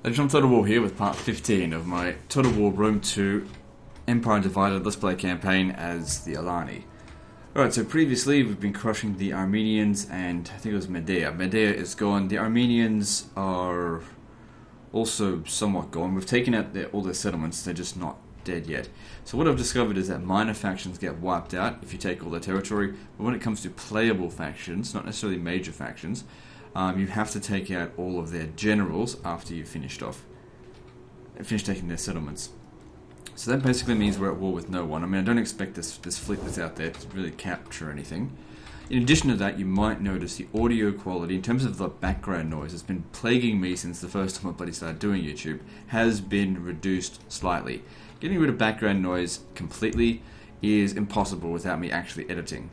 Legend of Total War here with part 15 of my Total War Rome 2 Empire Divided Let's Play campaign as the Alani. Alright, so previously we've been crushing the Armenians and I think it was Medea. Medea is gone. The Armenians are also somewhat gone. We've taken out all their settlements, they're just not dead yet. So what I've discovered is that minor factions get wiped out if you take all their territory, but when it comes to playable factions, not necessarily major factions, you have to take out all of their generals after you've finished taking their settlements. So that basically means we're at war with no one. I mean, I don't expect this fleet that's out there to really capture anything. In addition to that, you might notice the audio quality, in terms of the background noise, has been plaguing me since the first time I bloody started doing YouTube, has been reduced slightly. Getting rid of background noise completely is impossible without me actually editing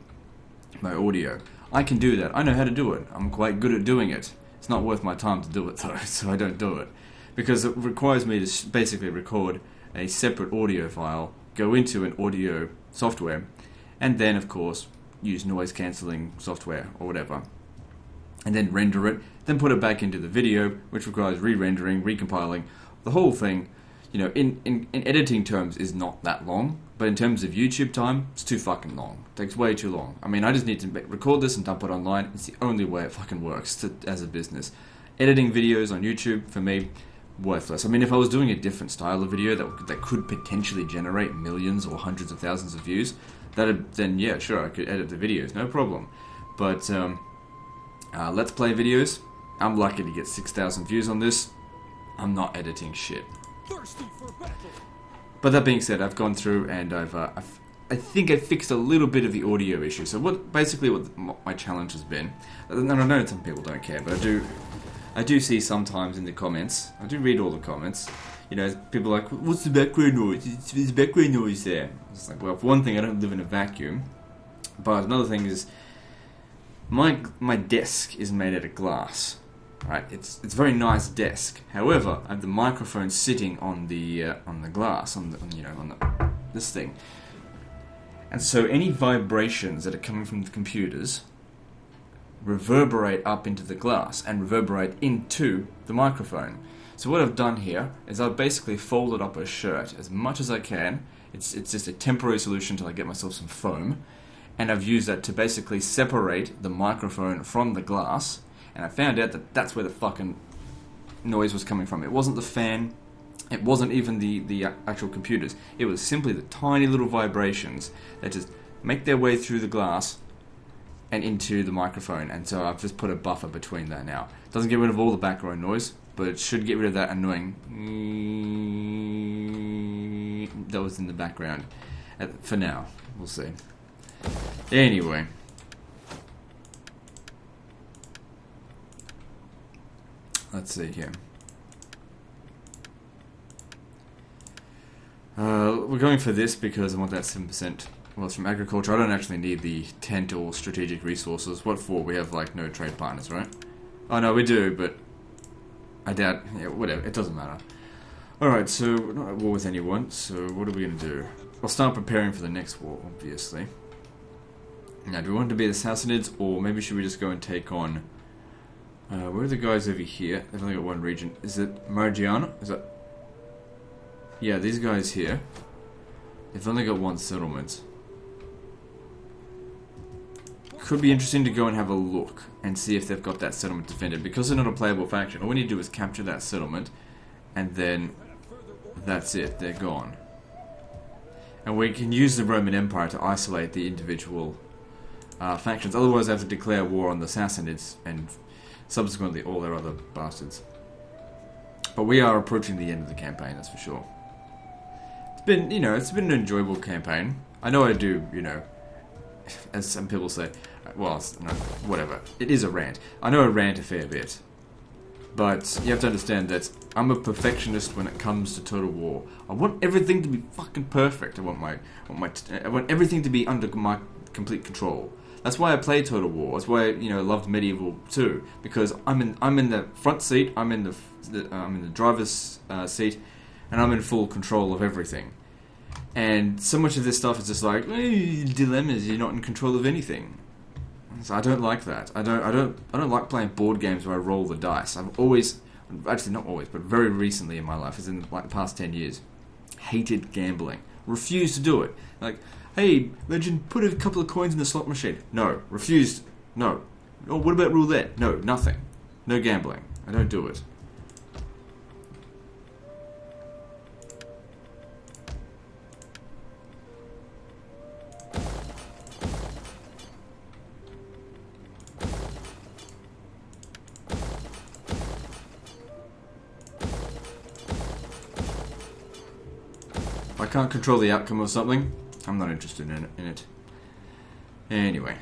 my audio. I can do that. I know how to do it. I'm quite good at doing it. It's not worth my time to do it though, so I don't do it. Because it requires me to basically record a separate audio file, go into an audio software, and then of course use noise cancelling software or whatever. And then render it, then put it back into the video, which requires re-rendering, recompiling. The whole thing, you know, in editing terms is not that long, but in terms of YouTube time, it's too fucking long. It takes way too long. I mean, I just need to record this and dump it online. It's the only way it fucking works as a business. Editing videos on YouTube, for me, worthless. I mean, if I was doing a different style of video that could potentially generate millions or hundreds of thousands of views, then yeah, sure, I could edit the videos, no problem. But Let's Play videos, I'm lucky to get 6,000 views on this. I'm not editing shit. But that being said, I've gone through and I think I fixed a little bit of the audio issue. So what my challenge has been, and I know some people don't care, but I do see sometimes in the comments, I do read all the comments, you know, people are like, what's the background noise? There's background noise there. It's like, well, for one thing, I don't live in a vacuum, but another thing is, my desk is made out of glass. Right, it's a very nice desk. However, I have the microphone sitting on the glass, on this thing, and so any vibrations that are coming from the computers reverberate up into the glass and reverberate into the microphone. So what I've done here is I've basically folded up a shirt as much as I can. It's just a temporary solution until I get myself some foam, and I've used that to basically separate the microphone from the glass. And I found out that that's where the fucking noise was coming from. It wasn't the fan. It wasn't even the actual computers. It was simply the tiny little vibrations that just make their way through the glass and into the microphone. And so I've just put a buffer between that now. It doesn't get rid of all the background noise, but it should get rid of that annoying that was in the background. For now. We'll see. Anyway. Let's see here. We're going for this because I want that 7%. Well, it's from agriculture. I don't actually need the tent or strategic resources. What for? We have, like, no trade partners, right? Oh, no, we do, but I doubt... Yeah, whatever. It doesn't matter. Alright, so we're not at war with anyone, so what are we going to do? I'll start preparing for the next war, obviously. Now, do we want to be the Sassanids, or maybe should we just go and take on... where are the guys over here? They've only got one region. Is it Margiana? Is that... Yeah, these guys here. They've only got one settlement. Could be interesting to go and have a look and see if they've got that settlement defended. Because they're not a playable faction, all we need to do is capture that settlement, and then that's it. They're gone. And we can use the Roman Empire to isolate the individual factions. Otherwise, I have to declare war on the Sassanids and subsequently all their other bastards. But we are approaching the end of the campaign, that's for sure. It's been, you know, it's been an enjoyable campaign. I know I do, you know, as some people say, well, no, whatever. It is a rant. I know I rant a fair bit. But you have to understand that I'm a perfectionist when it comes to Total War. I want everything to be fucking perfect. I want everything to be under my complete control. That's why I play Total War. That's why I loved Medieval too, because I'm in the front seat. I'm in the driver's seat, and I'm in full control of everything. And so much of this stuff is just like dilemmas. You're not in control of anything. So I don't like that. I don't like playing board games where I roll the dice. I've always actually not always, but very recently in my life, as in like the past 10 years, hated gambling. Refused to do it. Like, hey, legend, put a couple of coins in the slot machine. No. Refused. No. Oh, what about roulette? No, nothing. No gambling. I don't do it. If I can't control the outcome of something, I'm not interested in it. Anyway.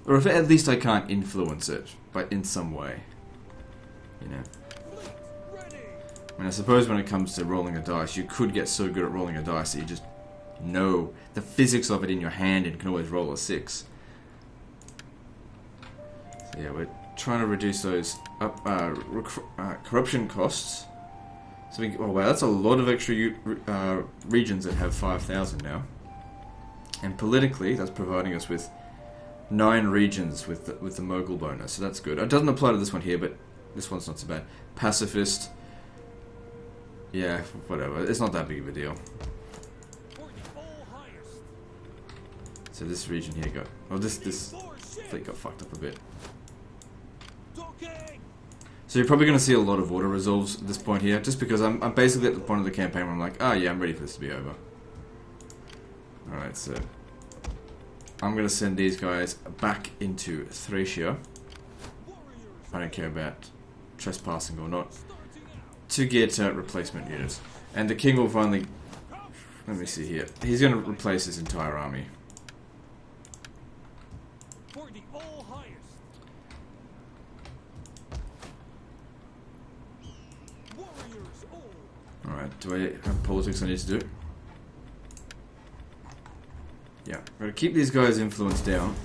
Or if at least I can't influence it, but in some way. You know. I mean, I suppose when it comes to rolling a dice, you could get so good at rolling a dice that you just know the physics of it in your hand and can always roll a 6. So yeah, we're trying to reduce those corruption costs. So oh wow, that's a lot of extra regions that have 5,000 now. And politically, that's providing us with 9 regions with the Mogul bonus, so that's good. It doesn't apply to this one here, but this one's not so bad. Pacifist, yeah, whatever. It's not that big of a deal. So this region here got, oh, this fleet got fucked up a bit. So you're probably going to see a lot of auto resolves at this point here, just because I'm basically at the point of the campaign where I'm like, oh yeah, I'm ready for this to be over. Alright, so I'm going to send these guys back into Thracia. I don't care about trespassing or not. To get replacement units. And the king will finally... Let me see here. He's going to replace his entire army. Alright, do I have politics I need to do? Yeah, I'm gonna keep these guys' influence down.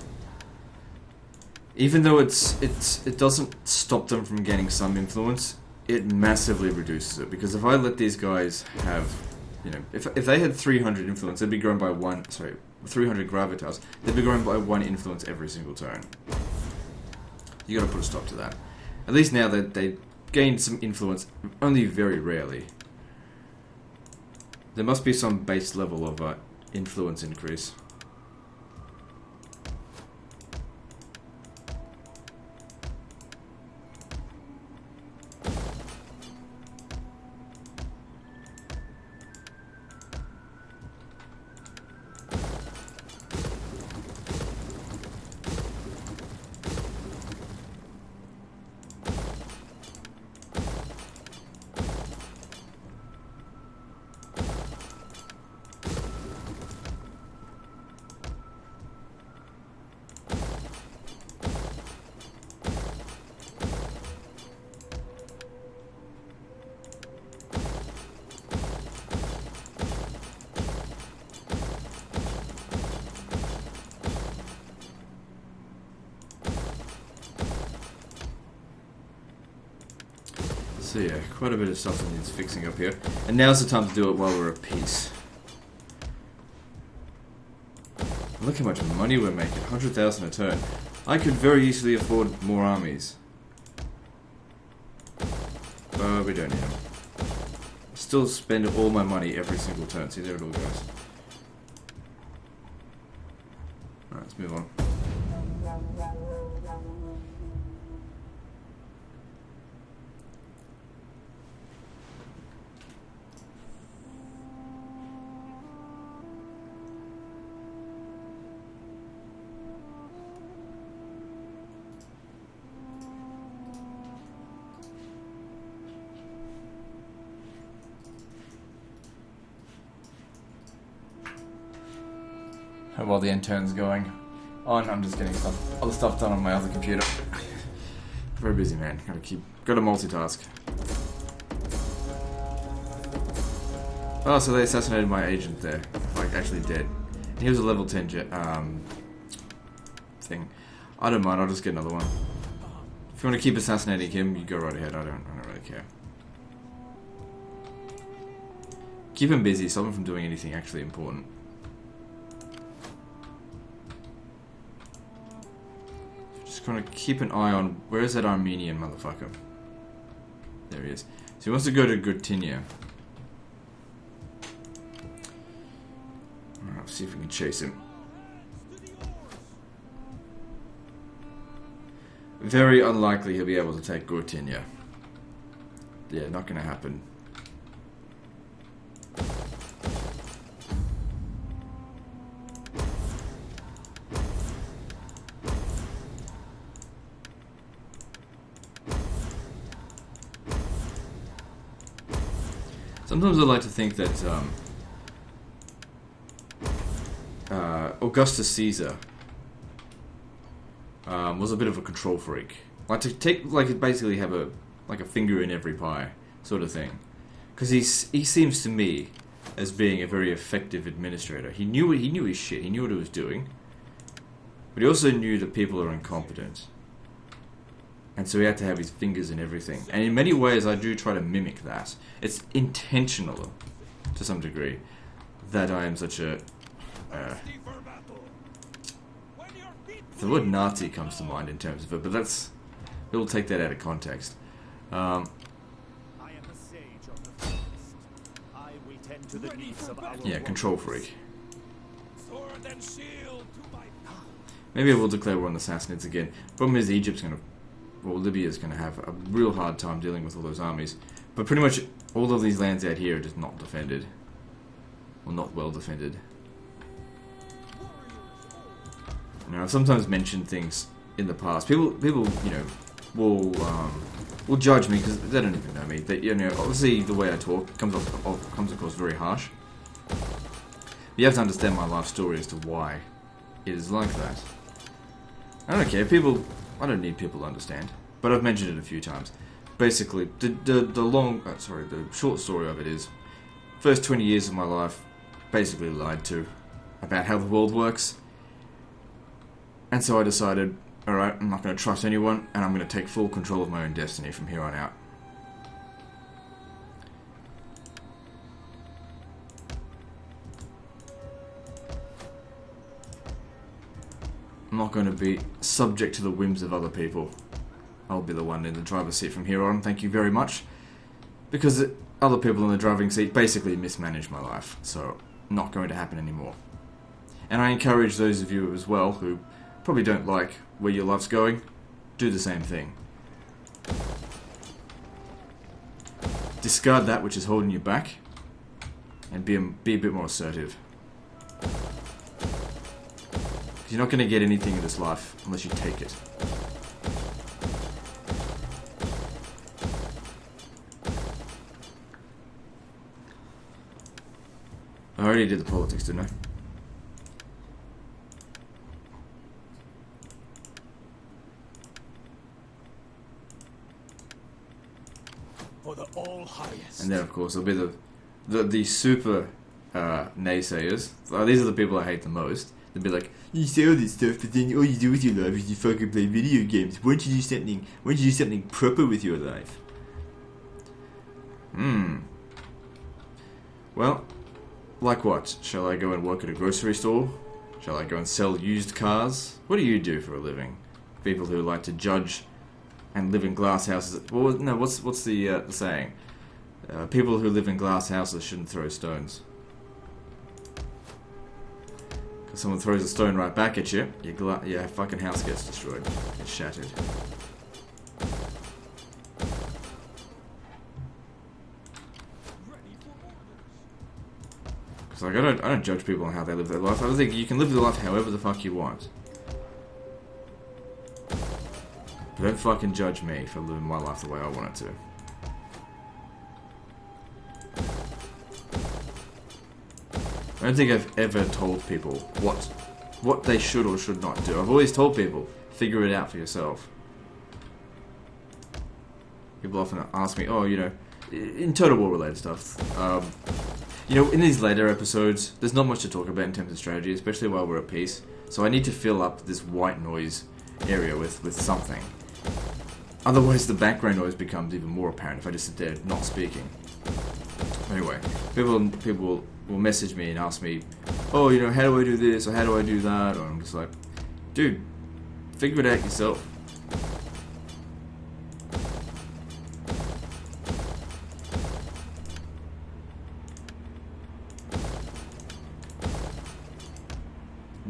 Even though it doesn't stop them from gaining some influence, it massively reduces it. Because if I let these guys have, you know, if they had 300 influence, they'd be grown by 300 gravitas, they'd be grown by 1 influence every single turn. You gotta put a stop to that. At least now that they gained some influence, only very rarely. There must be some base level of influence increase. So yeah, quite a bit of stuff that needs fixing up here. And now's the time to do it while we're at peace. Look how much money we're making, 100,000 a turn. I could very easily afford more armies. But we don't need them. Still spend all my money every single turn, see there it all goes. Alright, let's move on. While the intern's going on, I'm just getting other stuff done on my other computer. Very busy, man. Gotta multitask. Oh, so they assassinated my agent there. Like, actually dead. He was a level 10 thing. I don't mind, I'll just get another one. If you want to keep assassinating him, you go right ahead. I don't really care. Keep him busy, stop him from doing anything actually important. Just gonna keep an eye on, where is that Armenian motherfucker? There There he is. So he wants to go to Gotinia. Alright, let's see if we can chase him. Very unlikely he'll be able to take Gotinia. Yeah, not gonna happen. Sometimes I like to think that Augustus Caesar was a bit of a control freak. Basically have a finger in every pie sort of thing. Because he seems to me as being a very effective administrator. He knew his shit. He knew what he was doing, but he also knew that people are incompetent, and so he had to have his fingers in everything. And in many ways, I do try to mimic that. It's intentional, to some degree, that I am such a. The word Nazi comes to mind in terms of it, but we'll take that out of context. Yeah, control freak. Maybe I will declare war on the Sassanids again. Problem is, Libya's gonna have a real hard time dealing with all those armies. But pretty much all of these lands out here are just not defended. Or not well defended. I've sometimes mentioned things in the past. People, will judge me because they don't even know me. That obviously the way I talk comes across very harsh. But you have to understand my life story as to why it is like that. I don't care. I don't need people to understand. But I've mentioned it a few times. Basically, the short story of it is, first 20 years of my life, basically lied to about how the world works. And so I decided, alright, I'm not going to trust anyone, and I'm going to take full control of my own destiny from here on out. I'm not going to be subject to the whims of other people. I'll be the one in the driver's seat from here on, thank you very much. Because other people in the driving seat basically mismanaged my life, so not going to happen anymore. And I encourage those of you as well who probably don't like where your life's going, do the same thing. Discard that which is holding you back, and be a bit more assertive. You're not going to get anything in this life unless you take it. I already did the politics, didn't I? For the all highest. And then, of course, there'll be the super naysayers. These are the people I hate the most. They'll be like, you say all this stuff, but then all you do with your life is you fucking play video games. Why don't you do something proper with your life? Well, like what? Shall I go and work at a grocery store? Shall I go and sell used cars? What do you do for a living? People who like to judge and live in glass houses. Well, no, what's the saying? People who live in glass houses shouldn't throw stones. Because someone throws a stone right back at you, your fucking house gets destroyed. Gets shattered. Because I don't judge people on how they live their life. I think you can live your life however the fuck you want. But don't fucking judge me for living my life the way I want it to. I don't think I've ever told people what they should or should not do. I've always told people, figure it out for yourself. People often ask me, in Total War related stuff, in these later episodes, there's not much to talk about in terms of strategy, especially while we're at peace. So I need to fill up this white noise area with something. Otherwise, the background noise becomes even more apparent if I just sit there not speaking. Anyway, people will message me and ask me, how do I do this, or how do I do that? Or I'm just like, dude, figure it out yourself.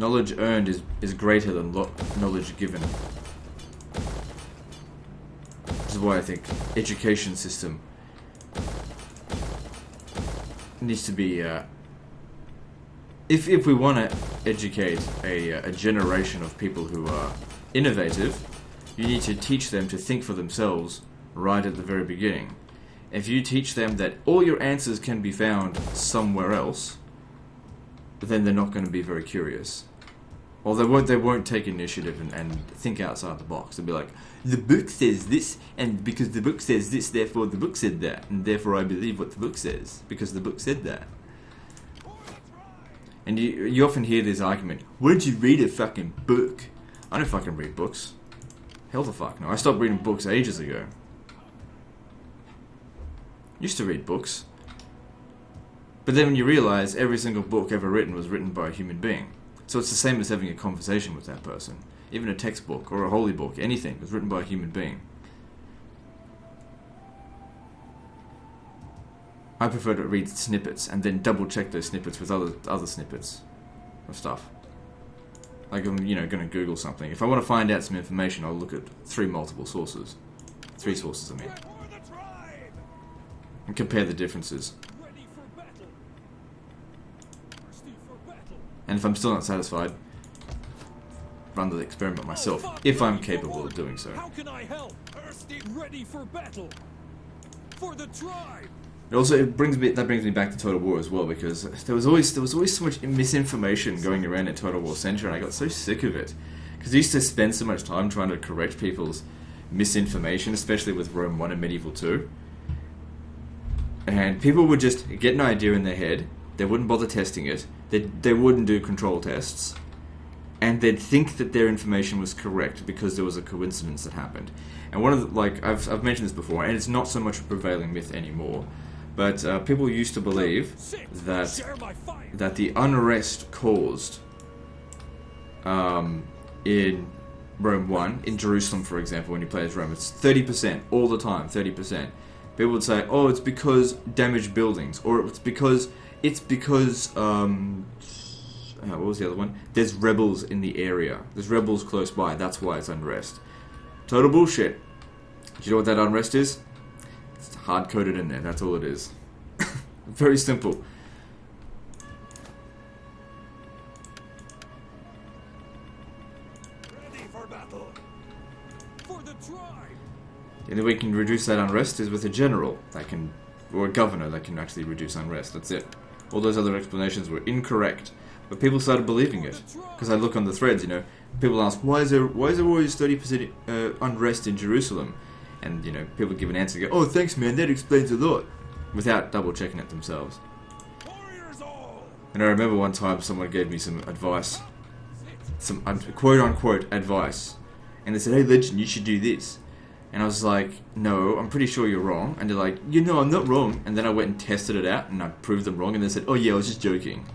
knowledge earned is greater than knowledge given. This is why I think education system needs to be, if we want to educate a generation of people who are innovative, you need to teach them to think for themselves right at the very beginning. If you teach them that all your answers can be found somewhere else, then they're not going to be very curious. Or they won't take initiative and think outside the box. They'll be like, the book says this, and because the book says this, therefore the book said that, and therefore I believe what the book says, because the book said that. And you often hear this argument, why don't you read a fucking book? I don't fucking read books. Hell the fuck no. I stopped reading books ages ago. Used to read books. But then when you realise every single book ever written was written by a human being. So it's the same as having a conversation with that person. Even a textbook or a holy book, anything was written by a human being. I prefer to read snippets and then double check those snippets with other snippets of stuff. Like I'm, going to Google something. If I want to find out some information, I'll look at 3 multiple sources. 3 sources, I mean. And compare the differences. And if I'm still not satisfied, run the experiment myself, if I'm capable of doing so. How can I help? Ready for battle. For the tribe. That brings me back to Total War as well, because there was always so much misinformation going around in Total War Centre, and I got so sick of it. Because I used to spend so much time trying to correct people's misinformation, especially with Rome 1 and Medieval 2. And people would just get an idea in their head, they wouldn't bother testing it, they wouldn't do control tests, and they'd think that their information was correct because there was a coincidence that happened. And one of the, I've mentioned this before, and it's not so much a prevailing myth anymore, but people used to believe that the unrest caused in Rome 1, in Jerusalem for example, when you play as Rome, it's 30% all the time, 30%. People would say, oh, it's because damaged buildings, or it's because what was the other one? There's rebels in the area. There's rebels close by. That's why it's unrest. Total bullshit. Do you know what that unrest is? It's hard-coded in there. That's all it is. Very simple. Ready for battle. For the tribe. The only way you can reduce that unrest is with a general or a governor that can actually reduce unrest. That's it. All those other explanations were incorrect. But people started believing it, because I look on the threads, people ask, why is there always 30% unrest in Jerusalem? And, people give an answer and go, oh, thanks man, that explains a lot, without double checking it themselves. And I remember one time someone gave me some advice, some quote unquote advice, and they said, hey Legend, you should do this. And I was like, no, I'm pretty sure you're wrong. And they're like, I'm not wrong. And then I went and tested it out, and I proved them wrong, and they said, oh yeah, I was just joking.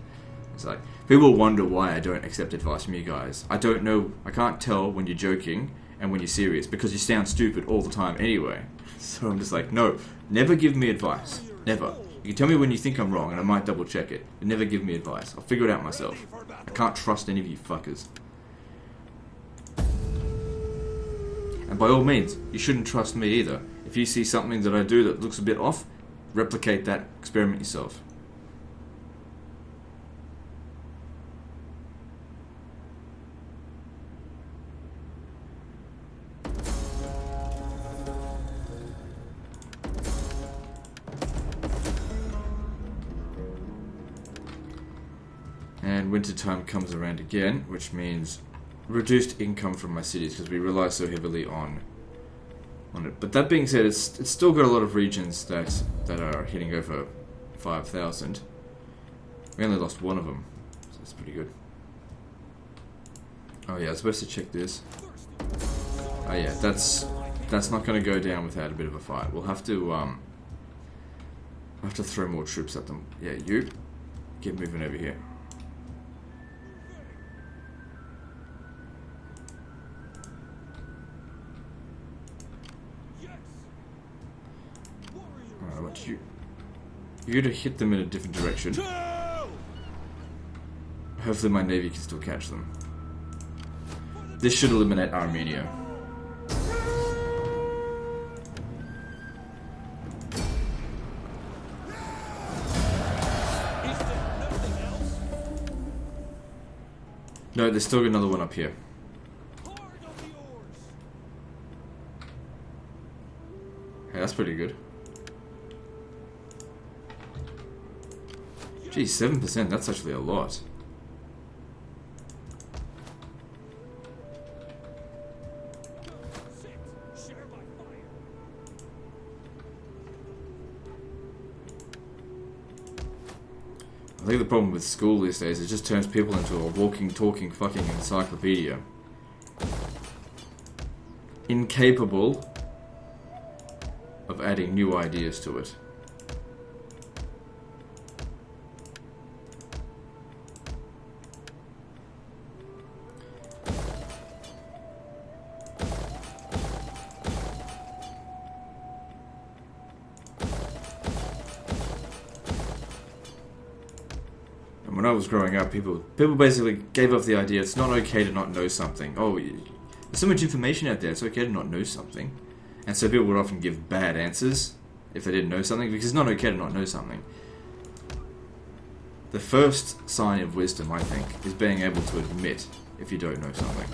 It's like, people wonder why I don't accept advice from you guys. I don't know, I can't tell when you're joking and when you're serious, because you sound stupid all the time anyway. So I'm just like, no, never give me advice. Never. You can tell me when you think I'm wrong and I might double check it, but never give me advice. I'll figure it out myself. I can't trust any of you fuckers. And by all means, you shouldn't trust me either. If you see something that I do that looks a bit off, replicate that experiment yourself. And winter time comes around again, which means reduced income from my cities because we rely so heavily on it. But that being said, it's still got a lot of regions that are hitting over 5,000. We only lost one of them, so that's pretty good. Oh yeah, I was supposed to check this. Oh yeah, that's not going to go down without a bit of a fight. We'll have to throw more troops at them. Yeah, you get moving over here. Alright, I want you to hit them in a different direction. Hopefully my navy can still catch them. This should eliminate Armenia. No, there's still another one up here. Hey, that's pretty good. Geez, 7%, that's actually a lot. I think the problem with school these days is it just turns people into a walking, talking, fucking encyclopedia. Incapable of adding new ideas to it. When I was growing up, people basically gave up the idea it's not okay to not know something. Oh, there's so much information out there, it's okay to not know something. And so people would often give bad answers if they didn't know something, because it's not okay to not know something. The first sign of wisdom, I think, is being able to admit if you don't know something.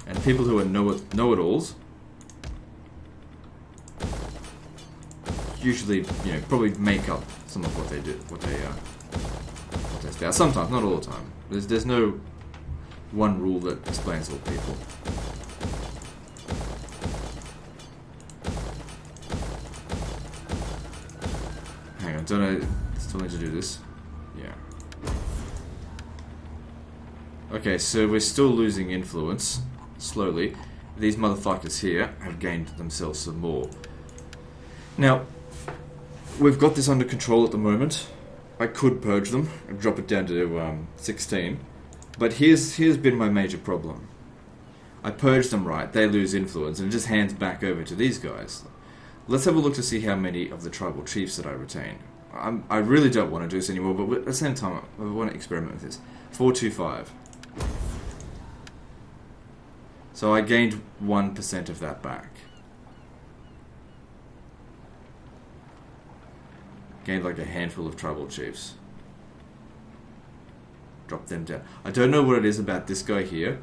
And people who are know-it-alls usually, you know, probably make up some of what they do, what they spout. Sometimes, not all the time. There's no one rule that explains all people. Hang on, don't I still need to do this? Yeah. Okay, so we're still losing influence, slowly. These motherfuckers here have gained themselves some more. Now, we've got this under control at the moment. I could purge them and drop it down to 16. But here's been my major problem. I purge them right, they lose influence, and it just hands back over to these guys. Let's have a look to see how many of the tribal chiefs that I retain. I really don't want to do this anymore, but at the same time, I want to experiment with this. 425. So I gained 1% of that back. Gained like a handful of tribal chiefs. Drop them down. I don't know what it is about this guy here.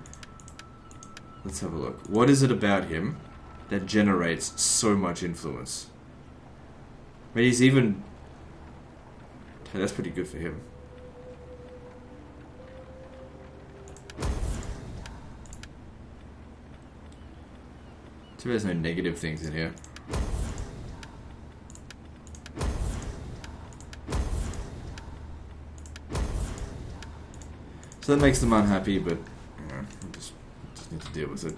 Let's have a look. What is it about him that generates so much influence? I mean, he's even... Hey, that's pretty good for him. Too bad there's no negative things in here. So that makes them unhappy, but you know, we just need to deal with it.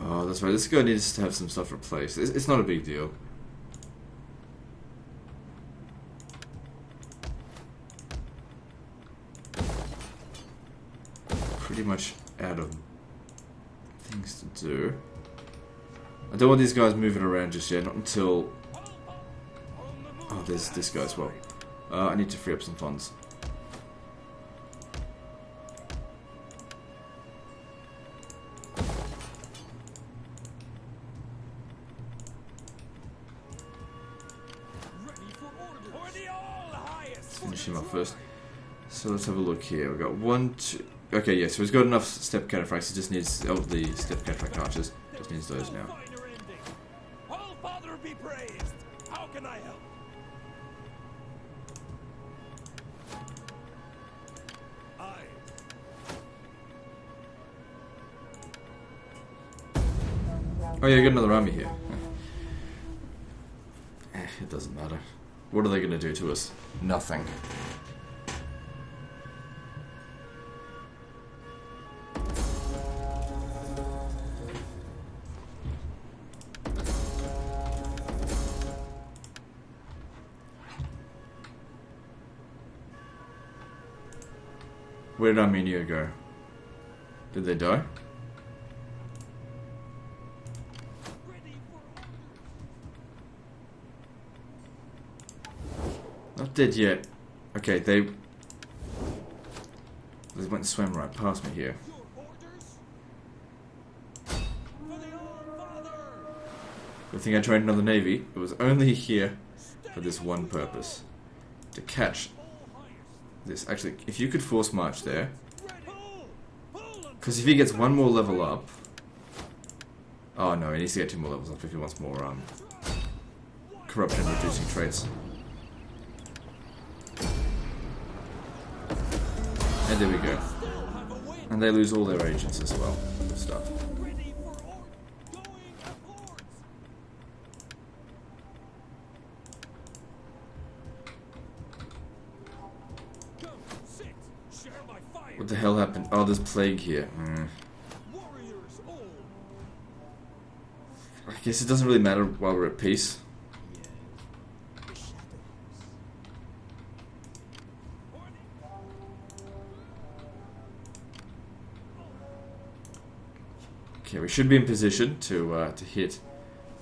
Oh, that's right. This guy needs to have some stuff replaced. It's not a big deal. Pretty much out of things to do. I don't want these guys moving around just yet, not until... Oh, there's this guy as well. I need to free up some funds. Let's finish him off first. So let's have a look here. We've got 1, 2... Okay, yeah, so he's got enough step cataphracts, he just needs... Oh, the step cataphract archers. Just needs those now. All Father be praised. How can I help? Oh yeah, I got another army here. It doesn't matter. What are they going to do to us? Nothing. Where did Armenia go? Did they die? Ready for orders. Not dead yet. Okay, they went and swam right past me here. Your orders? For the All-Father! Good thing I trained in the Navy. It was only here for this one purpose. To catch All highest. this. Actually, if you could force march there. Ready. Pull and Because if he gets one more level up... Oh no, he needs to get 2 more levels up if he wants more corruption reducing traits. And there we go. still have a win. And they lose all their agents as well. Good stuff. Ready for order. Going aboard. Come, sit. Share my fire. What the hell happened? Oh, there's plague here. Warriors all. I guess it doesn't really matter while we're at peace. The shadows. Okay, we should be in position to hit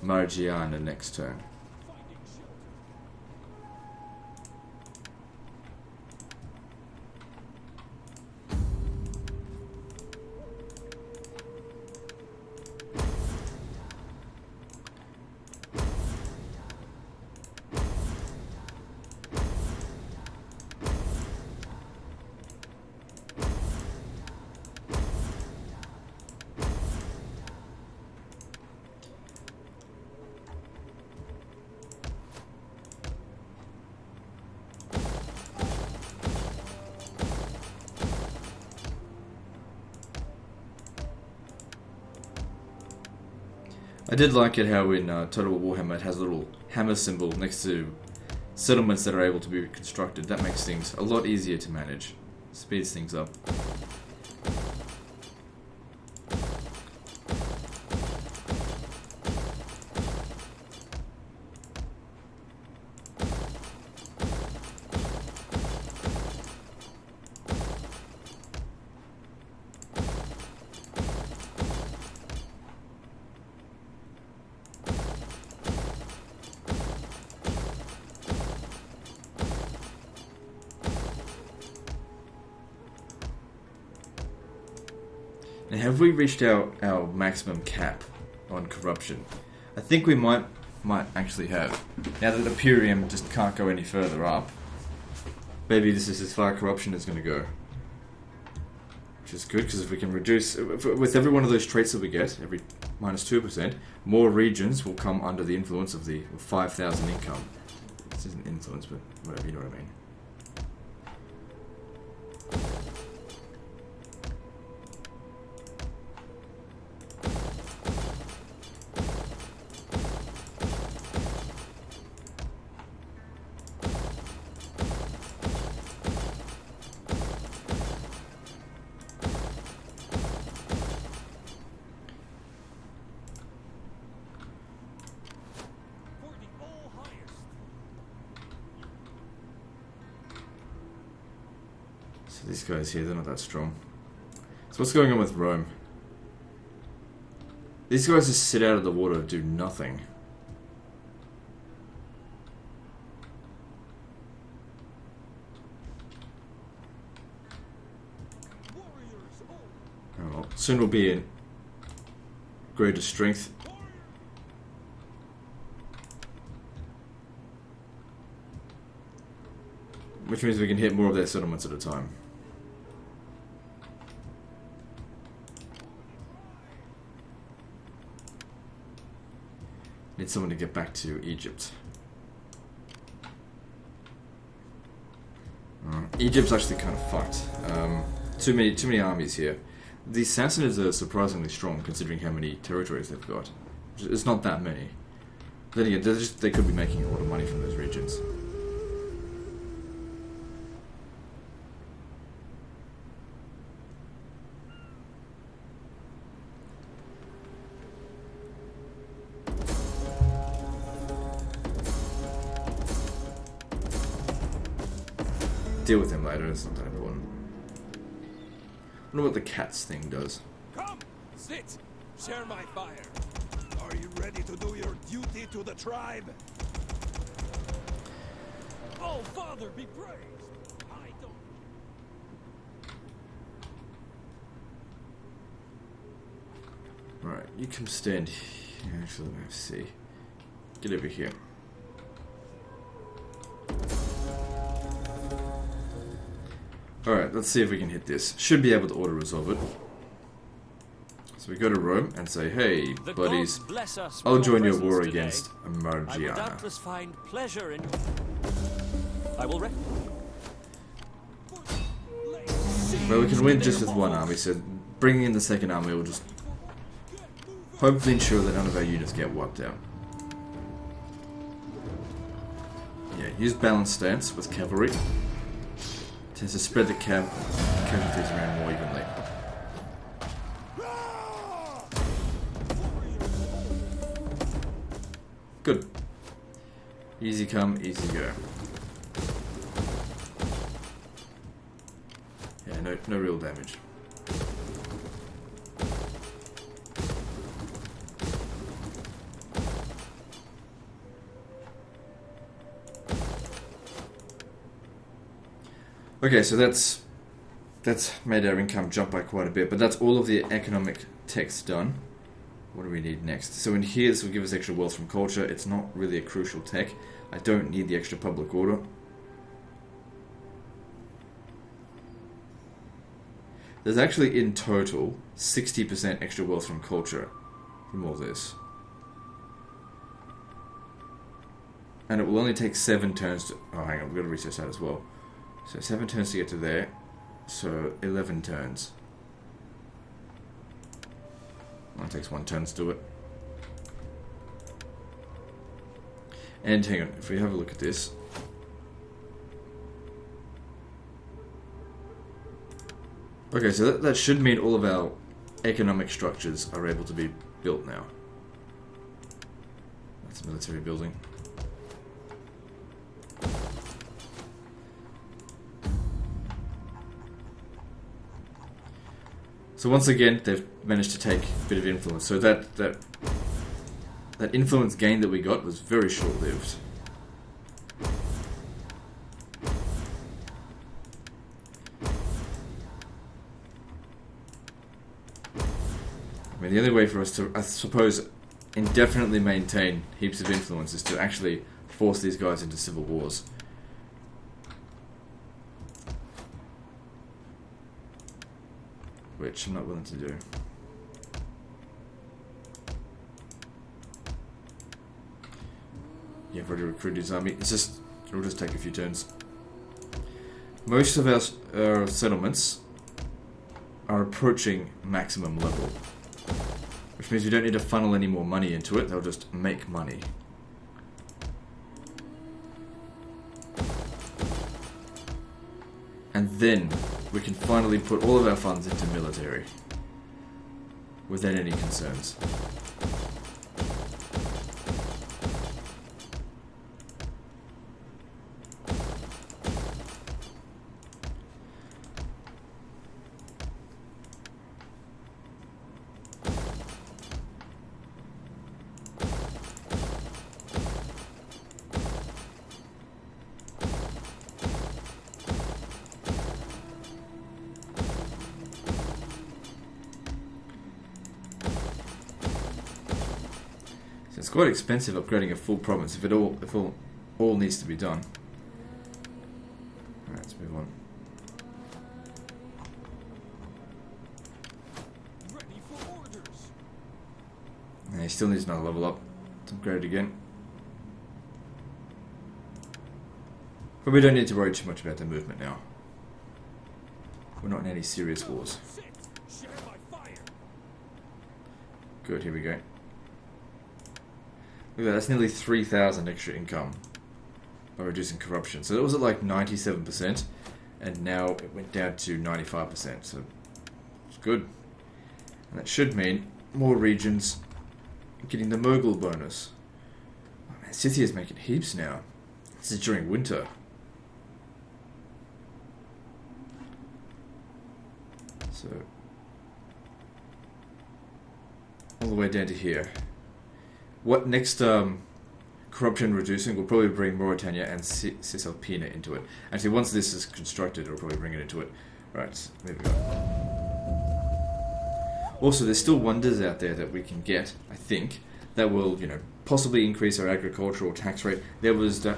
Margiana next turn. Finding shelter. I did like it how in Total War Warhammer it has a little hammer symbol next to settlements that are able to be reconstructed. That makes things a lot easier to manage. Speeds things up. Now, have we reached our maximum cap on corruption? I think we might actually have. Now that Imperium just can't go any further up, maybe this is as far corruption is going to go. Which is good, because if we can reduce... With every one of those traits that we get, every minus 2%, more regions will come under the influence of the 5,000 income. This isn't influence, but whatever, you know what I mean. For the all highest. So these guys here, they're not that strong. So what's going on with Rome? These guys just sit out of the water and do nothing. Warriors all. Oh, well, soon we'll be in greater strength. Which means we can hit more of their settlements at a time. Need someone to get back to Egypt. Egypt's actually kind of fucked. Too many armies here. The Sassanids are surprisingly strong considering how many territories they've got. It's not that many. Then again, they could be making a lot of money from those regions. Deal with him later, it's not that important. wonder what the cats thing does. Come, sit, share my fire. Are you ready to do your duty to the tribe? Oh, Father, be praised. I don't. Right, you come stand here. Actually, let me see. Get over here. Alright, let's see if we can hit this. Should be able to auto-resolve it. So we go to Rome and say, hey, The buddies, gods bless us I'll with join your presence war today. against I will Margiana. doubtless find pleasure in... I will... Well, we can win just with one army, so bringing in the second army will just hopefully ensure that none of our units get wiped out. Yeah, use balanced stance with cavalry. Tends to spread the casualties around more evenly. Good. Easy come, easy go. Yeah, no real damage. Okay, so that's made our income jump by quite a bit, but that's all of the economic text done. What do we need next? So in here, this will give us extra wealth from culture. It's not really a crucial tech. I don't need the extra public order. There's actually, in total, 60% extra wealth from culture from all this. And it will only take 7 turns to... Oh, hang on, we've got to research that as well. So 7 turns to get to there. So 11 turns. Well, it takes 1 turn to do it. And hang on, if we have a look at this. Okay, so that should mean all of our economic structures are able to be built now. That's a military building. So once again, they've managed to take a bit of influence. So that influence gain that we got was very short-lived. I mean, the only way for us to, I suppose, indefinitely maintain heaps of influence is to actually force these guys into civil wars. Which I'm not willing to do. Yeah, I've already recruited his army. It'll just take a few turns. Most of our settlements are approaching maximum level. Which means we don't need to funnel any more money into it, they'll just make money. And then we can finally put all of our funds into military without any concerns. It's quite expensive upgrading a full province if all needs to be done. Alright, let's move on. Ready for orders. Yeah, he still needs another level up to upgrade it again. But we don't need to worry too much about the movement now. We're not in any serious wars. Sit, share my fire. Good, here we go. Look at that, that's nearly 3,000 extra income by reducing corruption. So it was at like 97%, and now it went down to 95%, so it's good. And that should mean more regions getting the Mughal bonus. Oh man, Scythia's making heaps now. This is during winter. So all the way down to here. What next corruption reducing will probably bring Mauritania and Cisalpina into it. Actually, once this is constructed, it'll probably bring it into it. Right, moving on. Also, there's still wonders out there that we can get, I think, that will, possibly increase our agricultural tax rate. There was, I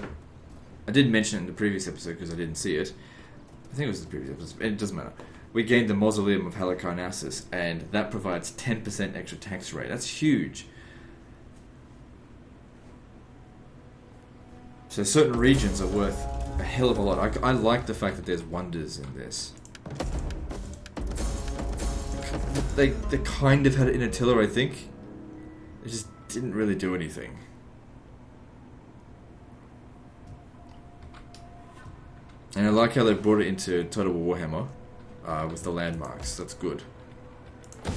did mention it in the previous episode because I didn't see it. I think it was the previous episode. It doesn't matter. We gained the Mausoleum of Halicarnassus, and that provides 10% extra tax rate. That's huge. So certain regions are worth a hell of a lot. I like the fact that there's wonders in this. They kind of had it in Attila, I think. It just didn't really do anything. And I like how they brought it into Total Warhammer with the landmarks. That's good. I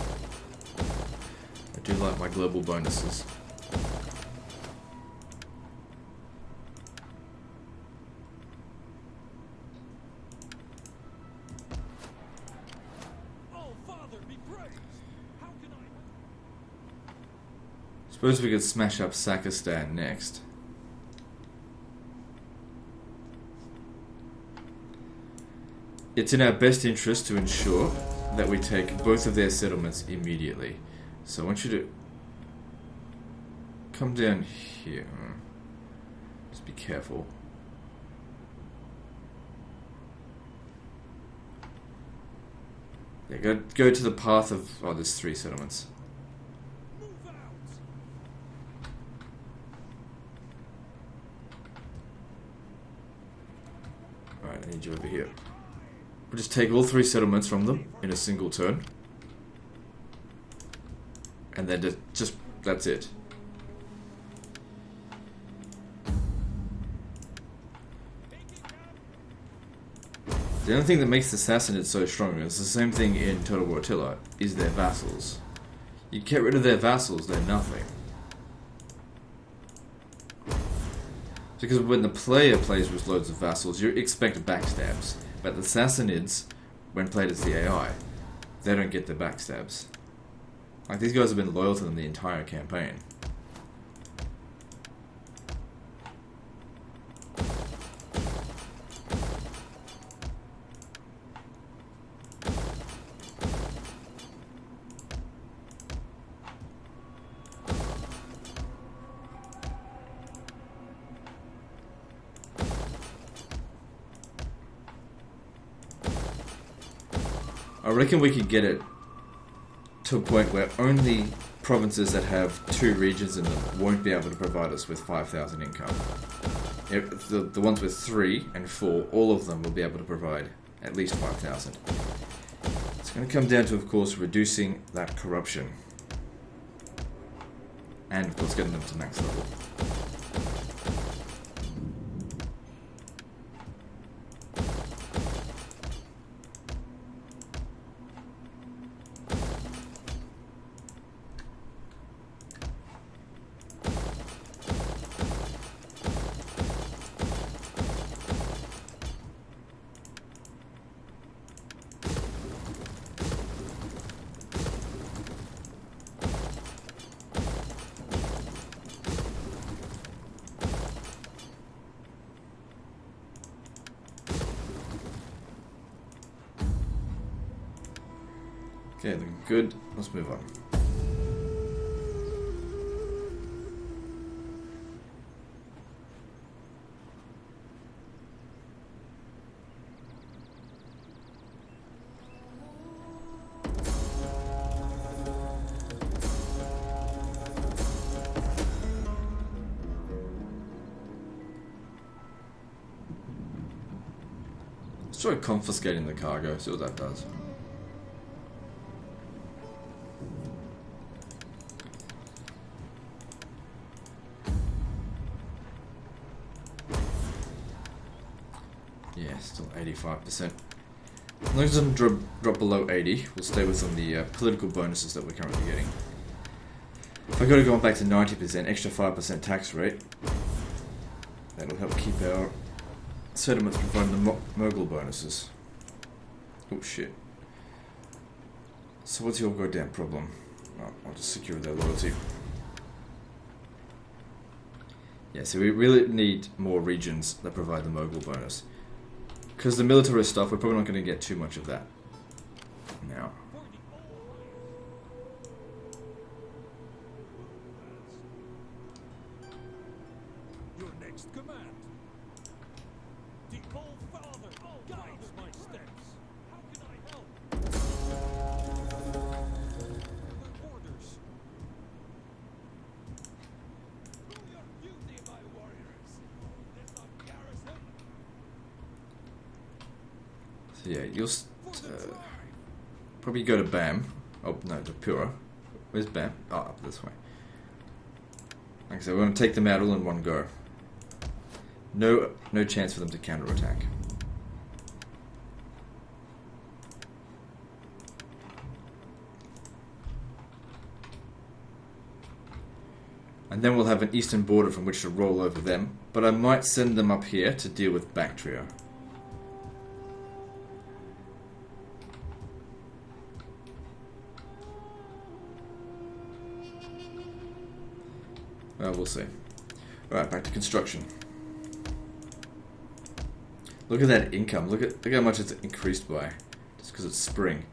do like my global bonuses. Suppose we could smash up Sakistan next. It's in our best interest to ensure that we take both of their settlements immediately. So I want you to come down here. Just be careful. Yeah, go to the path of... Oh, there's 3 settlements. Alright, I need you over here. We'll just take all 3 settlements from them in a single turn. And then just that's it. The only thing that makes the Sassanids so strong, it's the same thing in Total War Attila, is their vassals. You get rid of their vassals, they're nothing. Because when the player plays with loads of vassals, you expect backstabs. But the Sassanids, when played as the AI, they don't get the backstabs. Like, these guys have been loyal to them the entire campaign. I reckon we could get it to a point where only provinces that have 2 regions in them won't be able to provide us with 5,000 income. If the ones with 3 and 4, all of them will be able to provide at least 5,000. It's going to come down to, of course, reducing that corruption. And, of course, getting them to max level. Okay, looking good. Let's move on. Let's try confiscating the cargo, see what that does. Yeah, still 85%. As long as it doesn't drop below 80, we'll stay within the political bonuses that we're currently getting. If I go to go back to 90%, extra 5% tax rate, that'll help keep our settlements providing the Mughal bonuses. Oh shit. So what's your goddamn problem? Well, I'll just secure their loyalty. Yeah, so we really need more regions that provide the Mogul bonus. Because the militarist stuff, we're probably not going to get too much of that now. Your next command. The All-Father guides my steps. How can I help? Your orders. Through your duty, my warriors. Lift up garrison. So yeah, you'll probably go to Bam. Oh, no, to Pura. Where's Bam? Oh, up this way. Like I said, we're going to take them out all in one go. No chance for them to counterattack. And then we'll have an eastern border from which to roll over them. But I might send them up here to deal with Bactria. Well, we'll see. Alright, back to construction. Look at that income. Look how much it's increased by. Just because it's spring.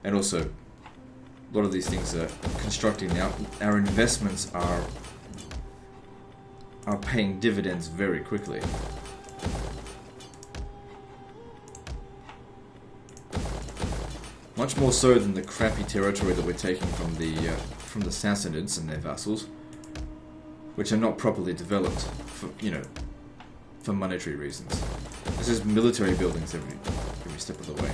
And also, a lot of these things are constructing now. Our investments are paying dividends very quickly. Much more so than the crappy territory that we're taking from the Sassanids and their vassals, which are not properly developed for, for monetary reasons. This is military buildings every step of the way.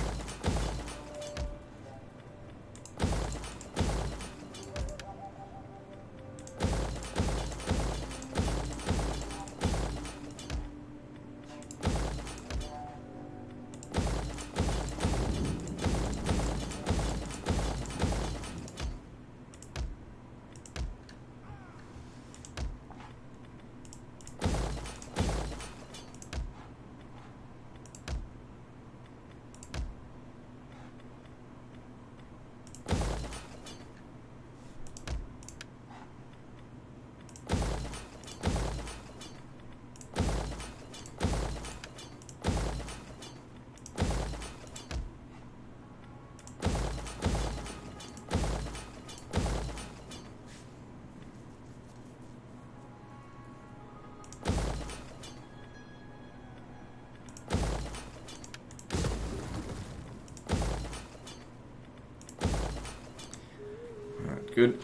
Good.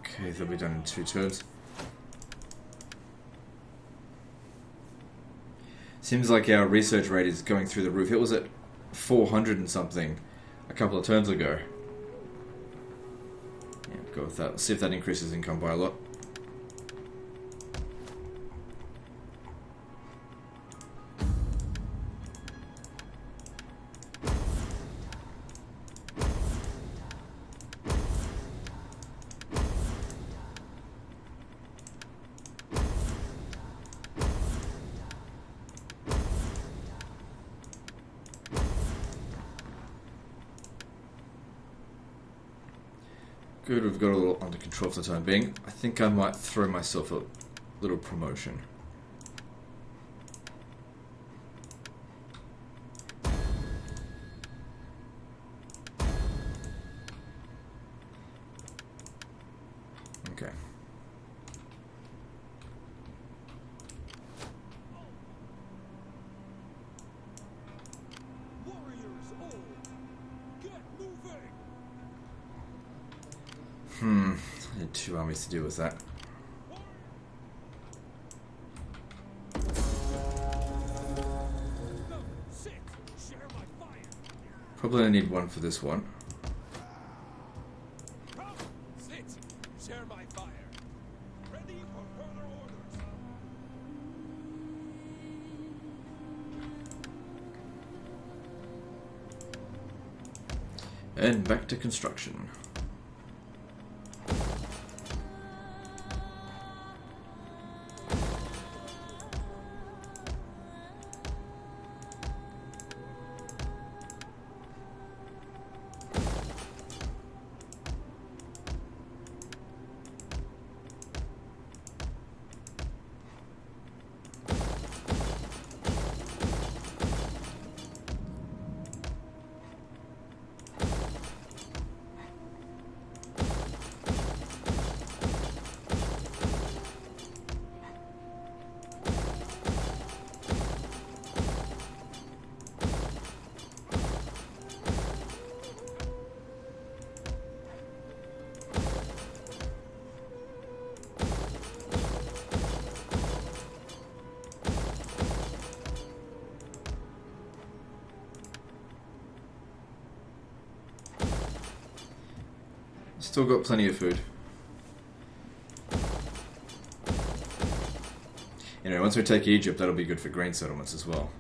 Okay, they'll be done in 2 turns. Seems like our research rate is going through the roof. It was at 400 and something a couple of turns ago. Yeah, go with that. See if that increases income by a lot. Good, we've got a little under control for the time being. I think I might throw myself a little promotion. Okay. Warriors all, get moving. I need 2 armies to deal with that. Probably only need one for this one. Come, sit, share my fire. Ready for further orders. And back to construction. Still got plenty of food. Anyway, once we take Egypt, that'll be good for grain settlements as well.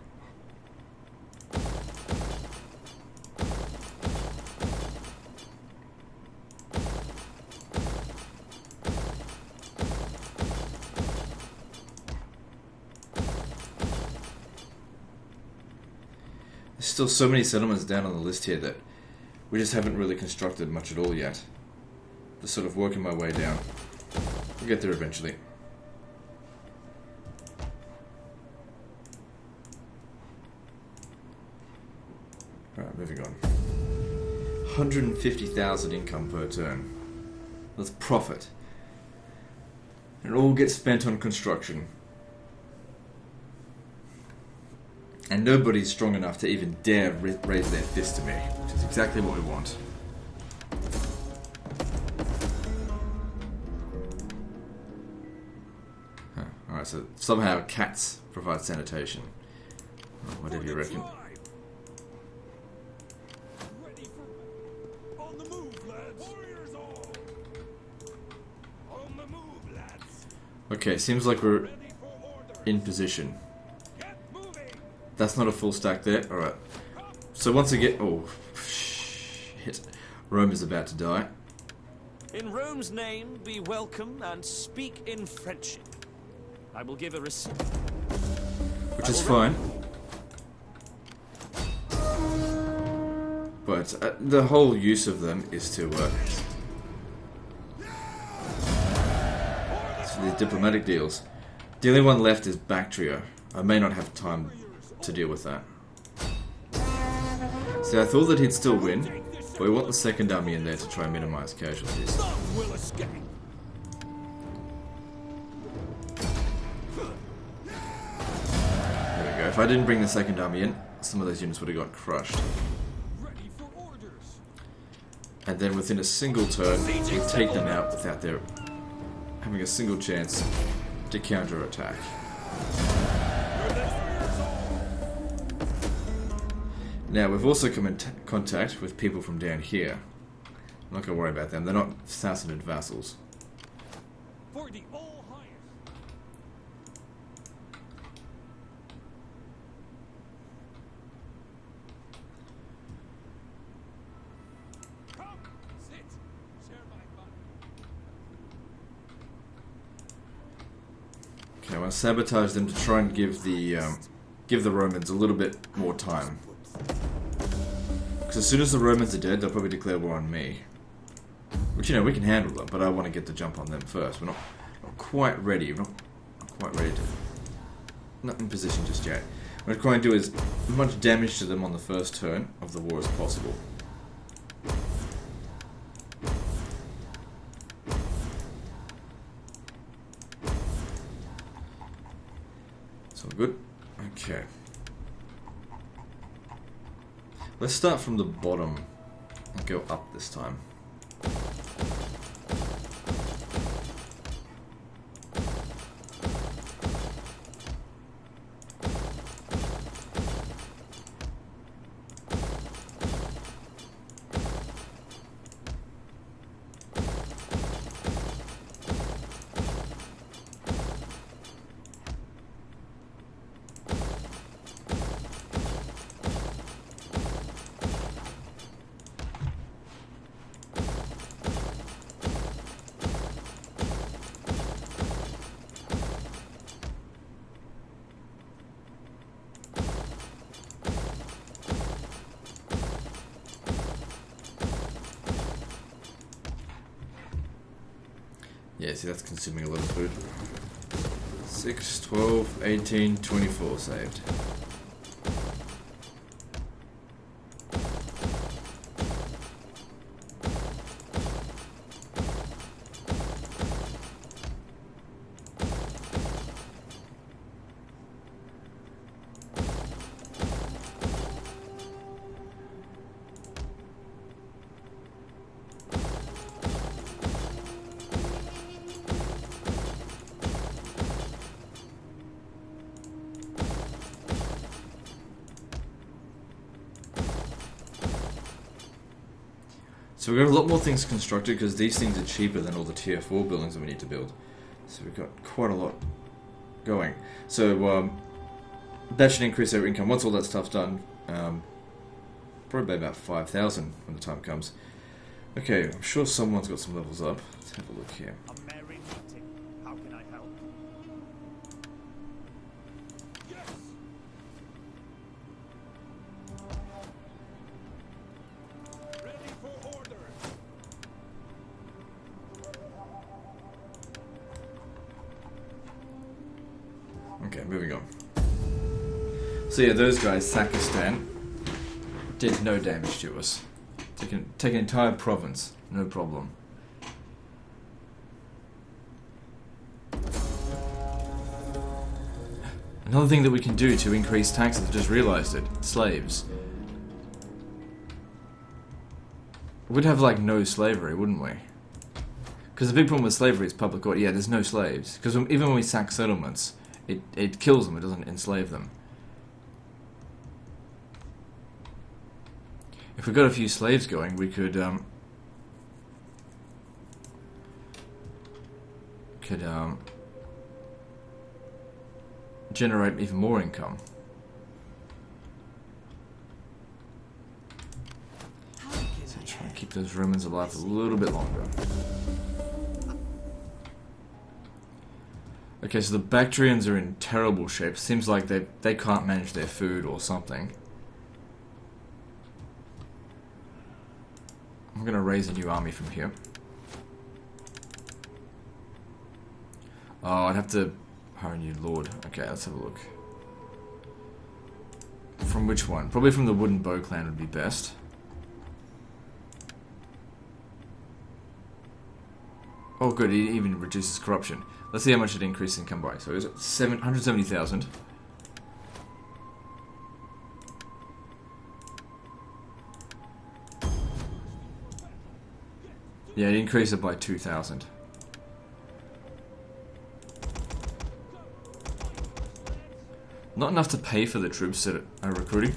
There's still so many settlements down on the list here that we just haven't really constructed much at all yet. Just sort of working my way down. We'll get there eventually. Alright, moving on. 150,000 income per turn. That's profit. And it all gets spent on construction. And nobody's strong enough to even dare raise their fist to me, which is exactly what we want. Alright, so somehow cats provide sanitation. Oh, whatever you reckon. Ready for... On the move, lads. Warriors all. On the move, lads. Okay, seems like we're Ready for orders. in position. Get moving. That's not a full stack there. Alright. So once again... Oh, shit. Rome is about to die. In Rome's name, be welcome and speak in friendship. I will give a receipt. Which is fine. But the whole use of them is to... it's for the diplomatic deals. The only one left is Bactria. I may not have time to deal with that. So I thought that he'd still win, but we want the second army in there to try and minimize casualties. Some will escape. There we go. If I didn't bring the second army in, some of those units would have got crushed. Ready for orders. And then within a single turn, we take them out without their having a single chance to counter-attack. Now, we've also come in contact with people from down here. I'm not going to worry about them. They're not Sassanid vassals. For the all highest. Come, sit, share my fun. Okay, I want to sabotage them to try and give the Romans a little bit more time. Because as soon as the Romans are dead, they'll probably declare war on me. Which, you know, we can handle them, but I want to get the jump on them first. We're not quite ready. We're not quite ready to... Not in position just yet. What I'm trying to do is as much damage to them on the first turn of the war as possible. So good. Okay. Let's start from the bottom and go up this time. Yeah, see, that's consuming a lot of food. 6, 12, 18, 24 saved. So we've got a lot more things constructed because these things are cheaper than all the tier 4 buildings that we need to build. So we've got quite a lot going. So that should increase our income. Once all that stuff's done, probably about 5,000 when the time comes. Okay, I'm sure someone's got some levels up. Let's have a look here. A merry meeting. How can I help? Yes. Ready for order. Okay, moving on. So yeah, those guys, Sakistan, did no damage to us. Take an entire province, no problem. Another thing that we can do to increase taxes, I just realized it, slaves. We'd have like no slavery, wouldn't we? Because the big problem with slavery is public order. Yeah, there's no slaves. Because even when we sack settlements, it kills them, it doesn't enslave them. If we got a few slaves going, we could generate even more income. So try and keep those Romans alive a little bit longer. Okay, so the Bactrians are in terrible shape. Seems like they can't manage their food or something. I'm gonna raise a new army from here. Oh, I'd have to hire a new lord. Okay, let's have a look. From which one? Probably from the Wooden Bow clan would be best. Oh good, it even reduces corruption. Let's see how much it increases income by. So it was 170,000. Yeah, it increased it by 2,000. Not enough to pay for the troops that are recruiting.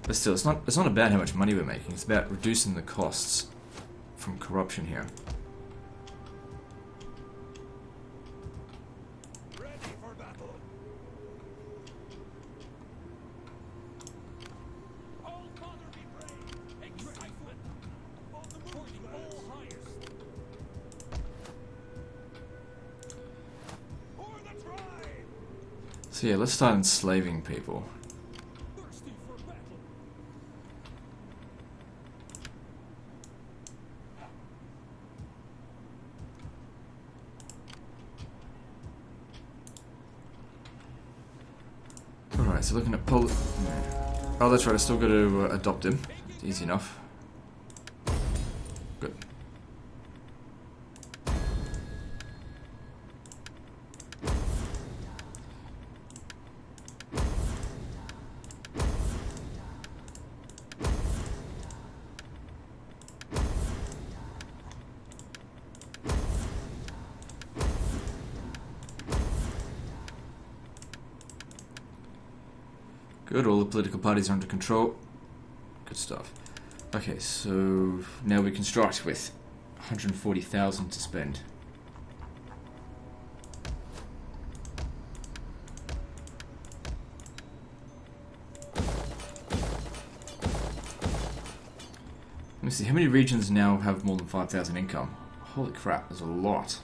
But still, it's not about how much money we're making, it's about reducing the costs from corruption here. Ready for battle. All father be brave. Excitement. On the move, all highest. For the tribe. So yeah, let's start enslaving people. Thirsty for battle. Alright, so looking at Oh, that's right, I still got to adopt him. It's easy enough. Good. Good, all the political parties are under control. Good stuff. Okay, so now we construct with 140,000 to spend. Let me see, how many regions now have more than 5,000 income? Holy crap, there's a lot.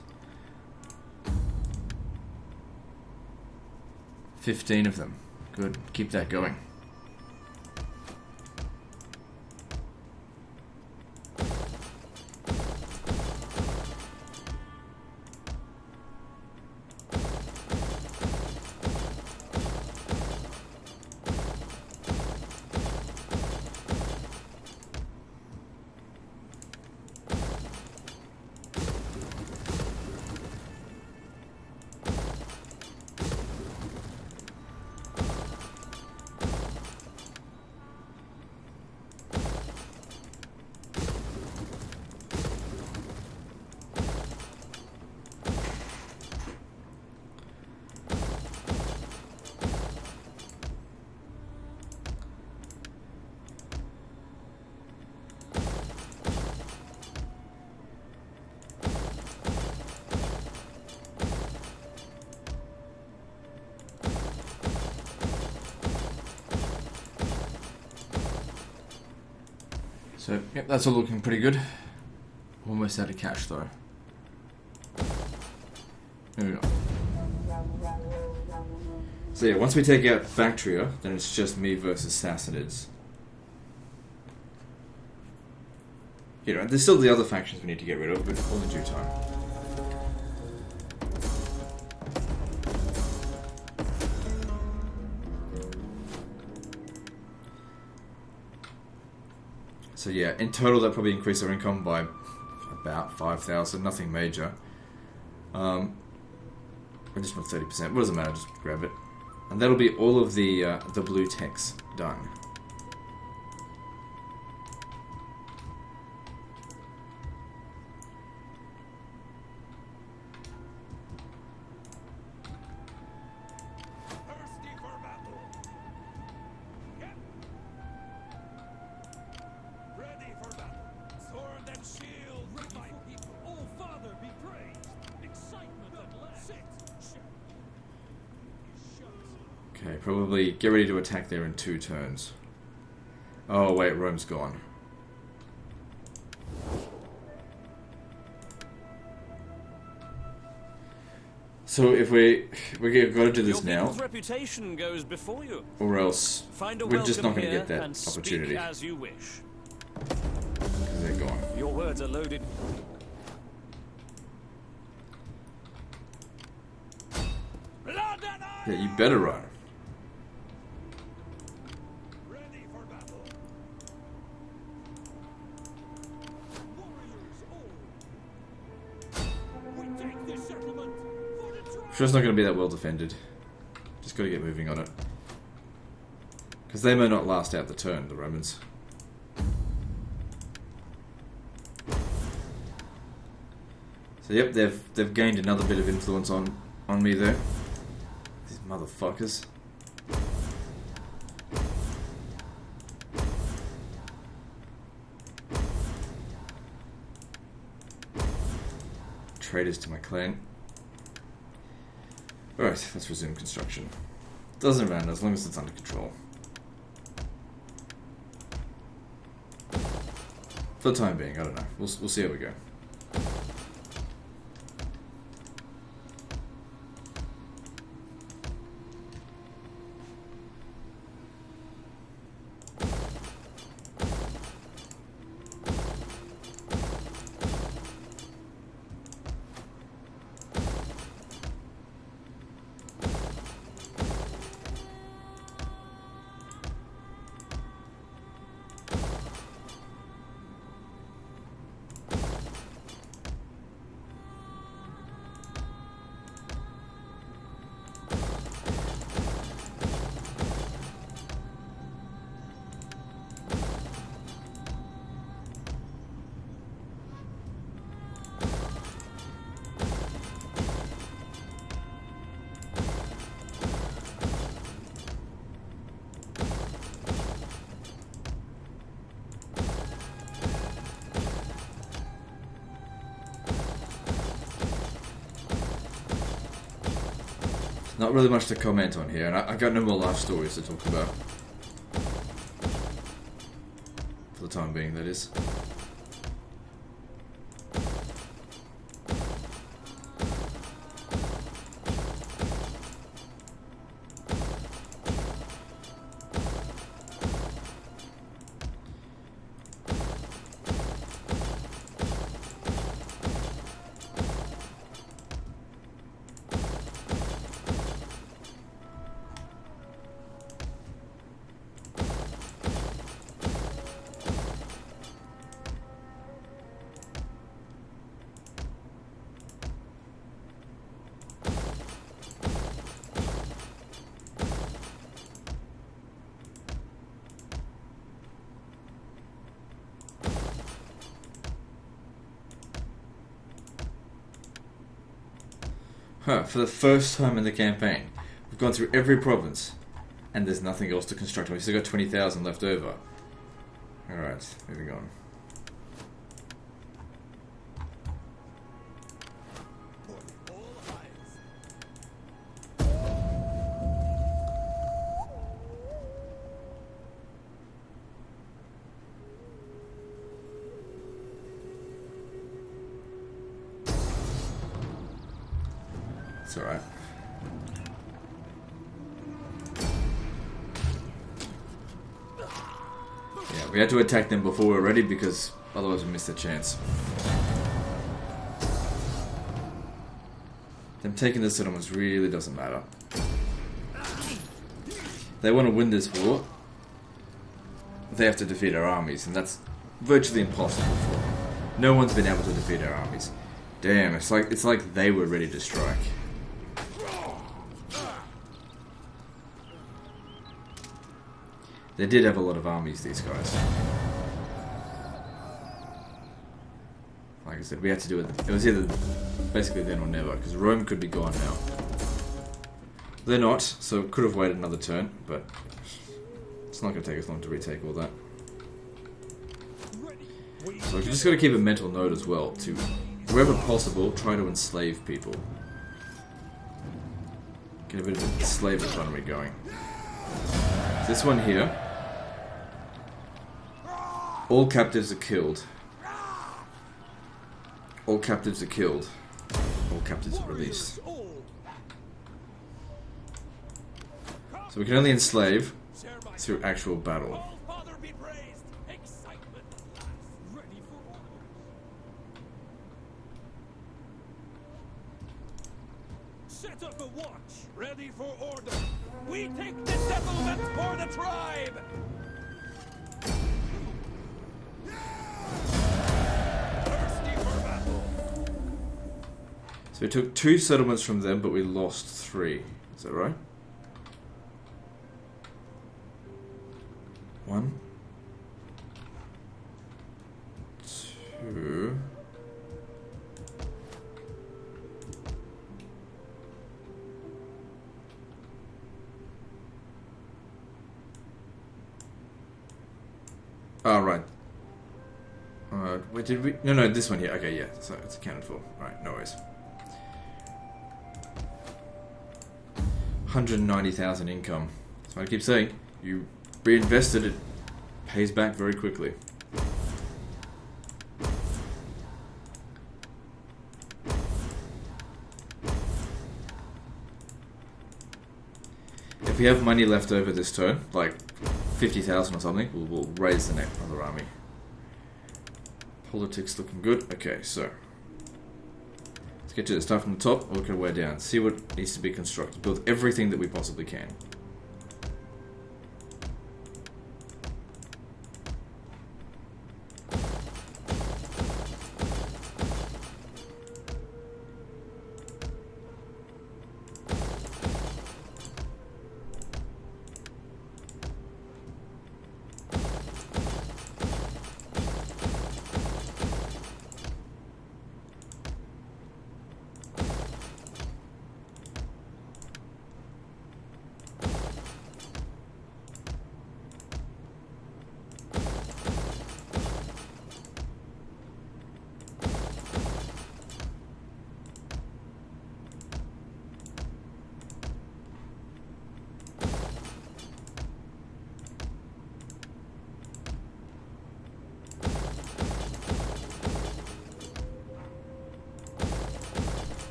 15 of them. Good, keep that going. So, yep, that's all looking pretty good. Almost out of cash though. There we go. So yeah, once we take out Bactria, then it's just me versus Sassanids. You know, there's still the other factions we need to get rid of, but all in due time. So yeah, in total that probably increased our income by about 5,000, nothing major. Additional 30%, what does it matter, just grab it. And that'll be all of the blue techs done. Thirsty for battle. Yep. Ready for battle. Sword and shield. Ready my people. Oh, Father, be praised. Excitement at last. Sit. Shut. Okay, probably get ready to attack there in 2 turns. Oh wait, Rome's gone. So if we're got to do this Your now, people's reputation goes before you. or else Find a we're just not welcome going to here get that and opportunity speak as you wish. because they're gone. Your words are loaded. Blood and iron. Yeah, you better run. Ready for battle. Warriors all. We take this settlement for the throne. Sure, it's not going to be that well defended. Just got to get moving on it. Because they may not last out the turn, the Romans. So yep, they've gained another bit of influence on me there. These motherfuckers. Traitors to my clan. Alright, let's resume construction. Doesn't matter as long as it's under control. For the time being, I don't know. We'll see how we go. Not really much to comment on here, and I got no more life stories to talk about. For the time being, that is. For the first time in the campaign, we've gone through every province, and there's nothing else to construct. We've still got 20,000 left over. Alright, moving on. It's alright. Yeah, we had to attack them before we were ready because otherwise we missed a chance. Them taking the settlements really doesn't matter. They want to win this war. They have to defeat our armies, and that's virtually impossible for them. No one's been able to defeat our armies. Damn, it's like they were ready to strike. They did have a lot of armies, these guys. Like I said, we had to do it. It was either basically then or never, because Rome could be gone now. They're not, so could have waited another turn, but it's not going to take us long to retake all that. So we've just got to keep a mental note as well to, wherever possible, try to enslave people. Get a bit of a slave economy going. This one here, all captives are killed. All captives are killed. All captives are released. So we can only enslave through actual battle. Set up a watch, ready for order. We take the settlement for the tribe. Thirsty for battle. So we took 2 settlements from them, but we lost 3. Is that right? 1, 2. Oh, right. Wait, did we? No, this one here. Okay, yeah. So it's accounted for. Right, no worries. 190,000 income. So I keep saying, you reinvested, it pays back very quickly. If we have money left over this turn, like 50,000 or something, we'll raise the next other army. Politics looking good. Okay, so let's get to the stuff from the top, work our way down. See what needs to be constructed. Build everything that we possibly can.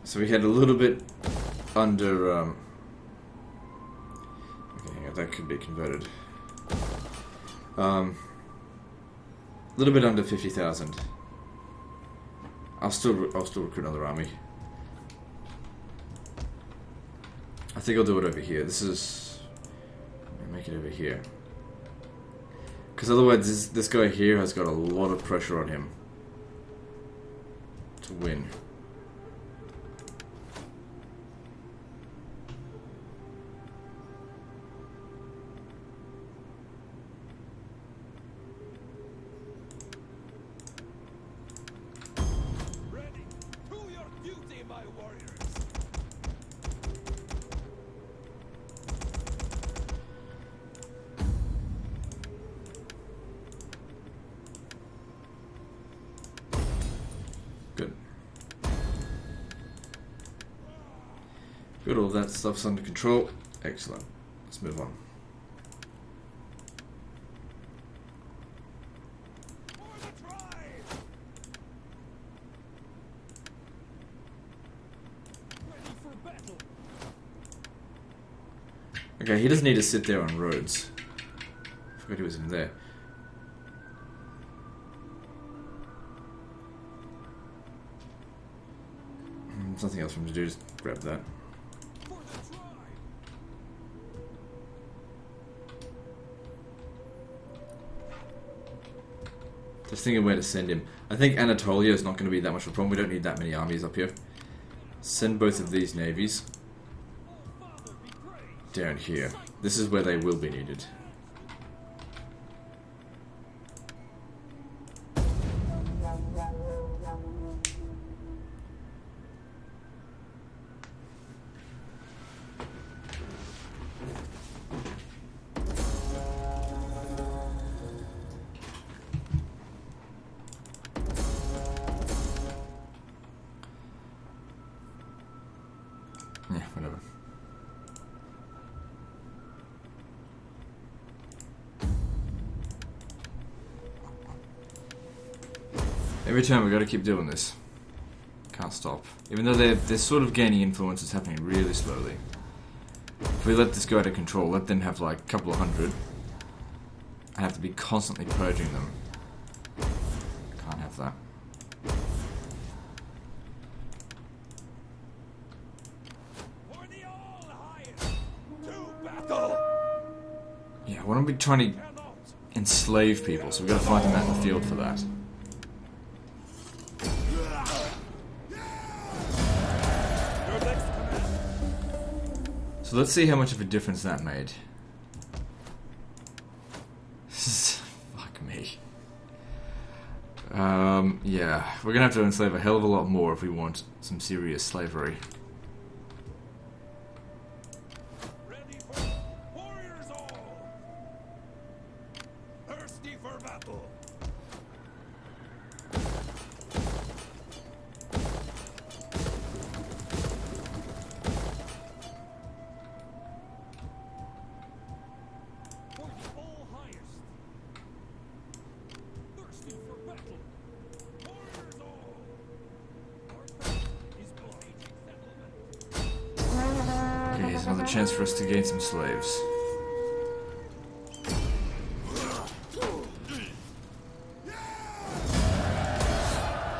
So we had a little bit under, okay, hang on, that could be converted. A little bit under 50,000. I'll still recruit another army. I think I'll do it over here. This is, let me make it over here. Because otherwise this guy here has got a lot of pressure on him to win. Good, all that stuff's under control. Excellent. Let's move on. Okay, he doesn't need to sit there on roads. I forgot he was in there. There's nothing else for him to do, just grab that. Just thinking where to send him. I think Anatolia is not going to be that much of a problem. We don't need that many armies up here. Send both of these navies down here. This is where they will be needed. Yeah, whatever. Every time we gotta keep doing this. Can't stop. Even though they're sort of gaining influence, it's happening really slowly. If we let this go out of control, let them have like a couple of hundred, I have to be constantly purging them. Can't have that. Yeah, I want to be trying to enslave people, so we've got to fight them out in the field for that. So let's see how much of a difference that made. Fuck me. Yeah, we're gonna have to enslave a hell of a lot more if we want some serious slavery. Ready for warriors all. Thirsty for battle. For the all highest. Thirsty for battle. Warriors all. Our path is blind. Okay, here's another chance for us to gain some slaves.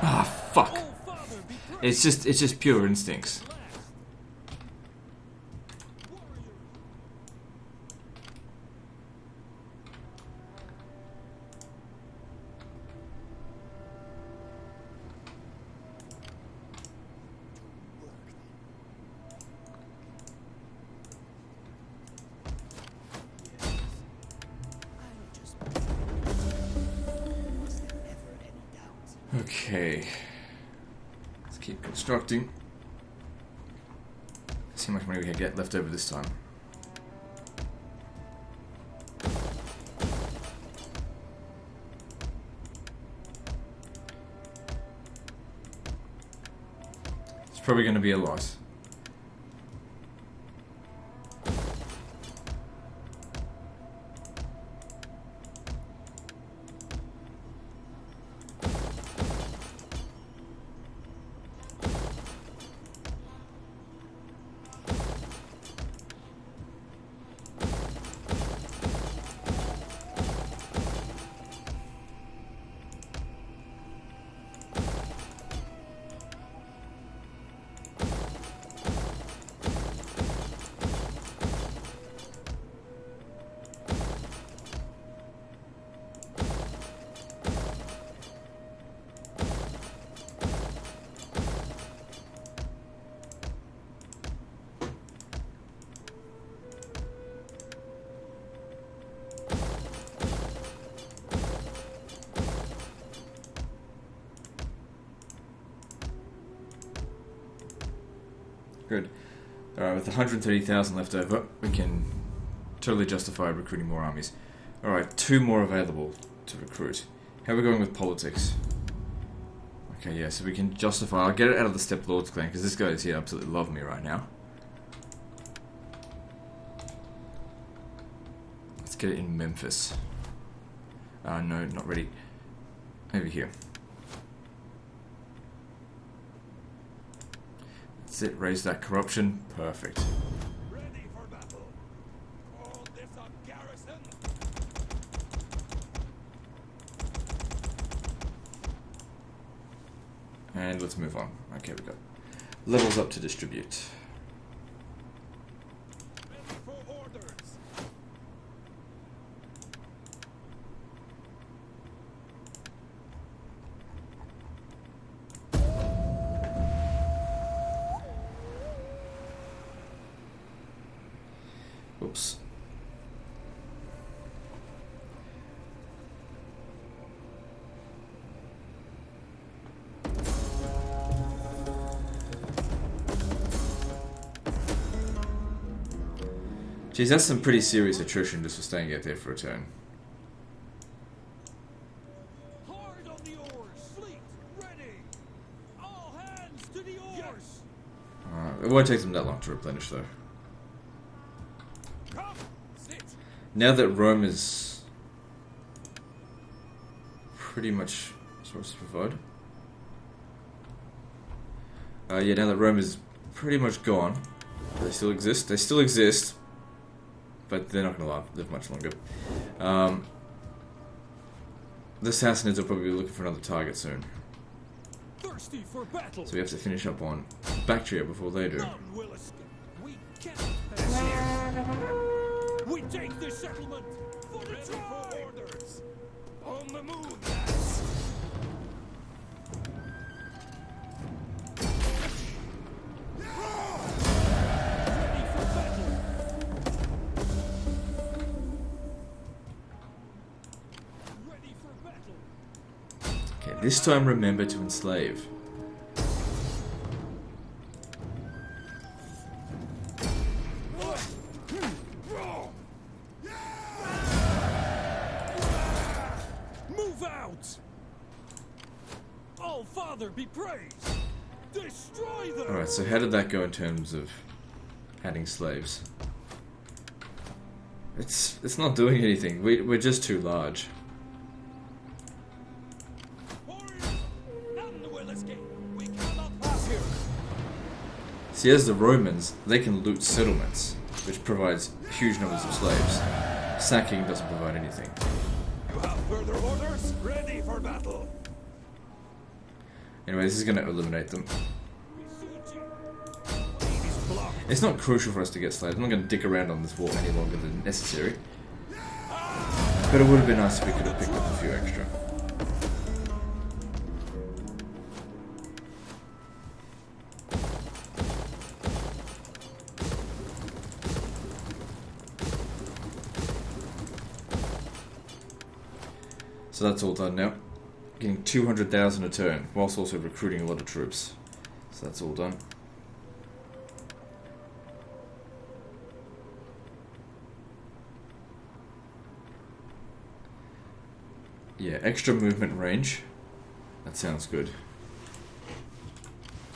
Ah, fuck. Oh, Father, be praised. It's just pure instincts. Last. Warriors. Okay. Let's keep constructing. See how much money we can get left over this time. It's probably going to be a lot. Good. Alright, with 130,000 left over, we can totally justify recruiting more armies. Alright, 2 more available to recruit. How are we going with politics? Okay, yeah, so we can justify... I'll get it out of the Steppe Lords clan, because this guy is here absolutely love me right now. Let's get it in Memphis. No, not ready. Over here. That's it, raise that corruption. Perfect. Ready for battle. Call this a garrison. And let's move on. Okay, we got levels up to distribute. Ready for orders. Oops. Geez, that's some pretty serious attrition just for staying out there for a turn. Hard on the oars. Fleet, ready. All hands to the oars. It won't take them that long to replenish, though. Come. Sit. Now that Rome is pretty much supposed to provide. Yeah, now that Rome is pretty much gone. They still exist. They still exist. But they're not going to live much longer. The Sassanids will probably be looking for another target soon. Thirsty for battle. So we have to finish up on Bactria before they do. None will escape. We cannot pass here. We take this settlement for the Ready for try. orders. On the move, lads. Ready for battle. Ready for battle. Okay, this time remember to enslave. Move out! All Father be praised! Destroy them! Alright, so how did that go in terms of adding slaves? It's not doing anything. We're just too large. Warriors. None will escape. We cannot pass here. See, as the Romans, they can loot settlements, which provides huge numbers of slaves. Sacking doesn't provide anything. You have further orders? Ready for battle. Anyway, this is going to eliminate them. Besiege you. Ladies block. It's not crucial for us to get slaves. I'm not going to dick around on this war any longer than necessary. But it would have been nice if we could have picked up a few extra. So that's all done now. Getting 200,000 a turn, whilst also recruiting a lot of troops. So that's all done. Yeah, extra movement range. That sounds good.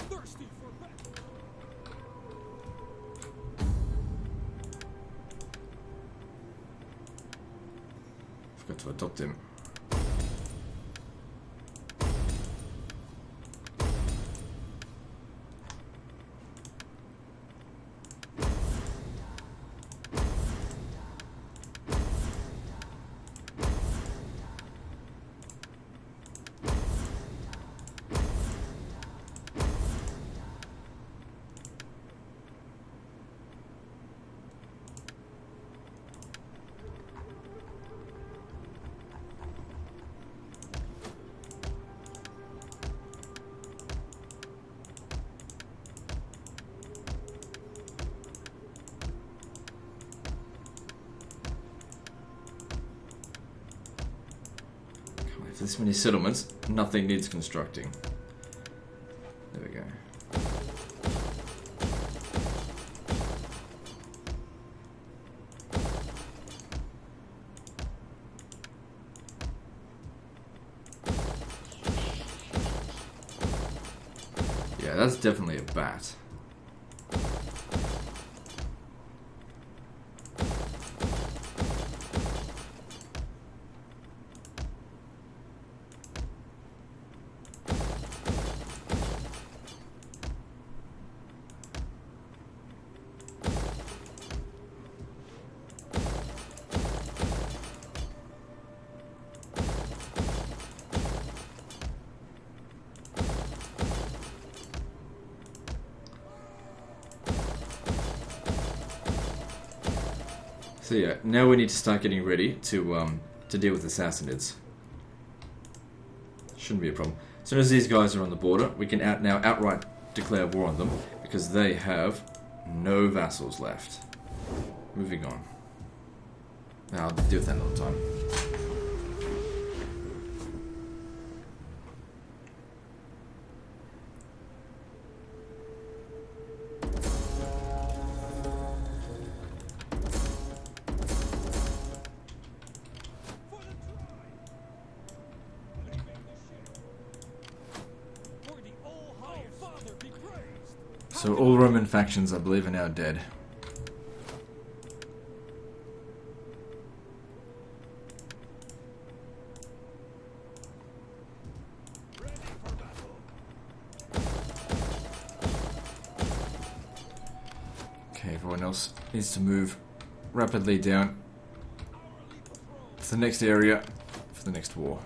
Thirsty for battle! Forgot to adopt him. For this many settlements, nothing needs constructing. There we go. Yeah, that's definitely a bat. So yeah, now we need to start getting ready to deal with assassinates. Shouldn't be a problem. As soon as these guys are on the border, we can now outright declare war on them because they have no vassals left. Moving on. I'll deal with that another time. So all Roman factions, I believe, are now dead. Okay, everyone else needs to move rapidly down to the next area for the next war.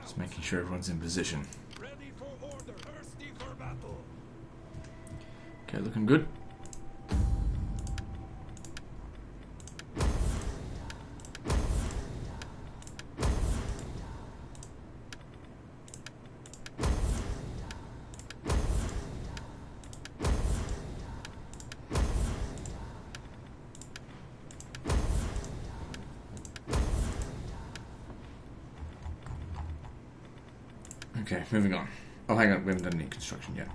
Just making sure everyone's in position. Ready for order, thirsty for battle. Okay, looking good. Okay, moving on. Oh, hang on, we haven't done any construction yet.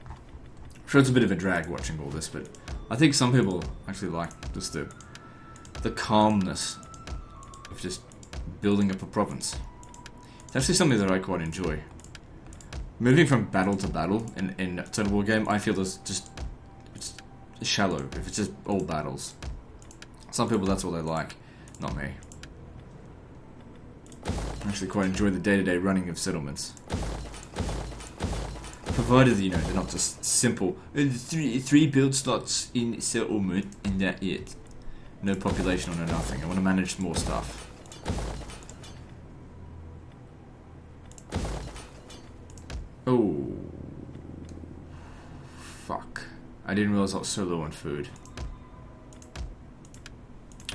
I'm sure it's a bit of a drag watching all this, but I think some people actually like just the calmness of just building up a province. It's actually something that I quite enjoy. Moving from battle to battle in a Total War game, I feel it's shallow if it's just all battles. Some people, that's all they like, not me. I actually quite enjoy the day-to-day running of settlements. Provided, you know, they're not just simple three build slots in settlement and that's it. No population or no nothing. I want to manage more stuff. Oh. Fuck. I didn't realize I was so low on food.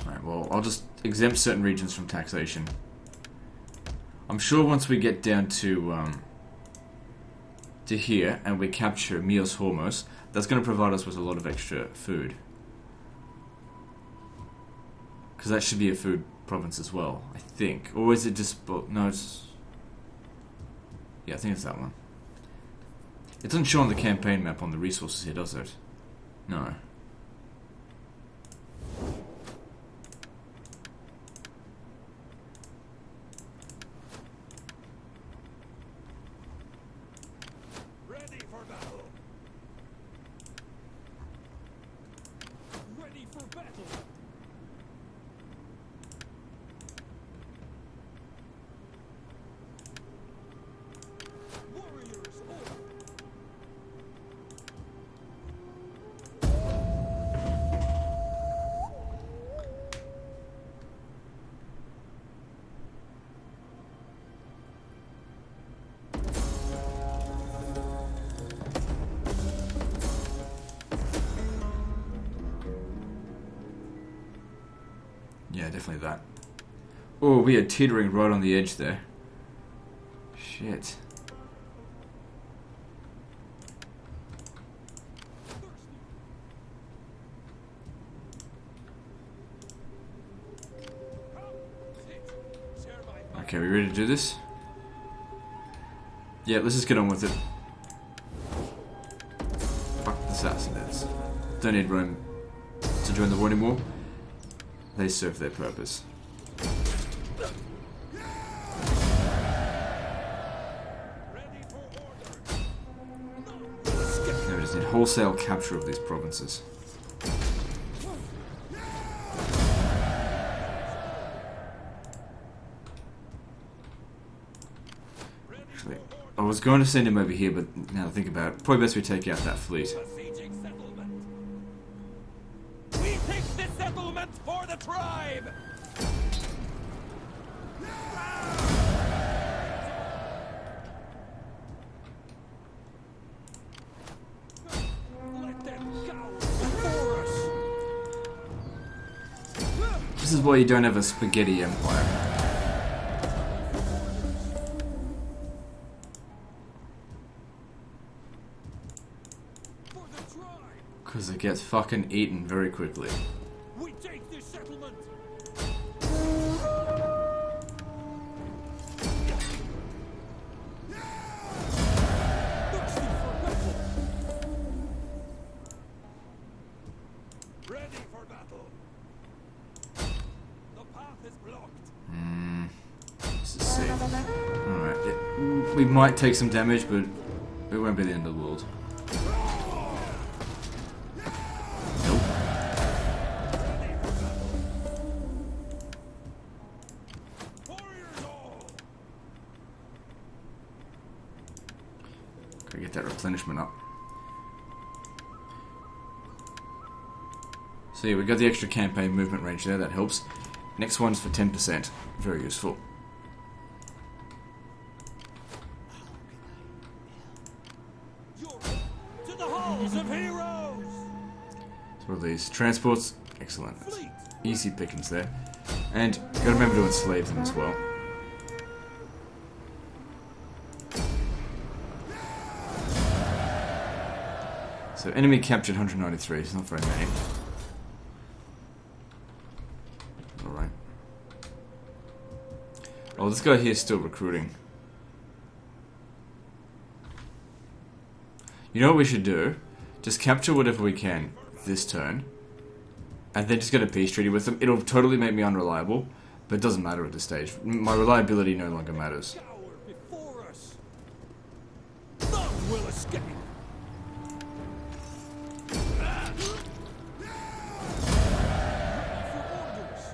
Alright, well, I'll just exempt certain regions from taxation. I'm sure once we get down to here and we capture Mios Hormos, that's going to provide us with a lot of extra food. Because that should be a food province as well, I think. Or is it just... no, it's... yeah, I think it's that one. It doesn't show on the campaign map on the resources here, does it? No. Yeah, definitely that. Oh, we are teetering right on the edge there. Shit. Okay, we ready to do this? Yeah, let's just get on with it. Fuck the Sassanids. Don't need Rome to join the war anymore. They serve their purpose. Now we just need wholesale capture of these provinces. I was going to send him over here, but now that I think about it, probably best we take out that fleet. Besieging settlement. We take this settlement for the tribe! Let them cower before us! This is why you don't have a spaghetti empire. For the tribe! Because it gets fucking eaten very quickly. We take this settlement! Thirsty for battle! Ready for battle! The path is blocked. Let's just see. Alright, we might take some damage, but it won't be the end of the world. Nope. Warriors all! Gotta get that replenishment up. So yeah, we got the extra campaign movement range there, that helps. Next one's for 10%. Very useful. To the halls of heroes! So what are these? Transports? Excellent. Fleet! Easy pickings there. And gotta remember to enslave them as well. So enemy captured 193, it's not very many. Alright. Oh, this guy here is still recruiting. You know what we should do? Just capture whatever we can this turn. And then just get a peace treaty with them. It'll totally make me unreliable, but it doesn't matter at this stage. My reliability no longer matters. Cower before us! None will escape! Ready for orders!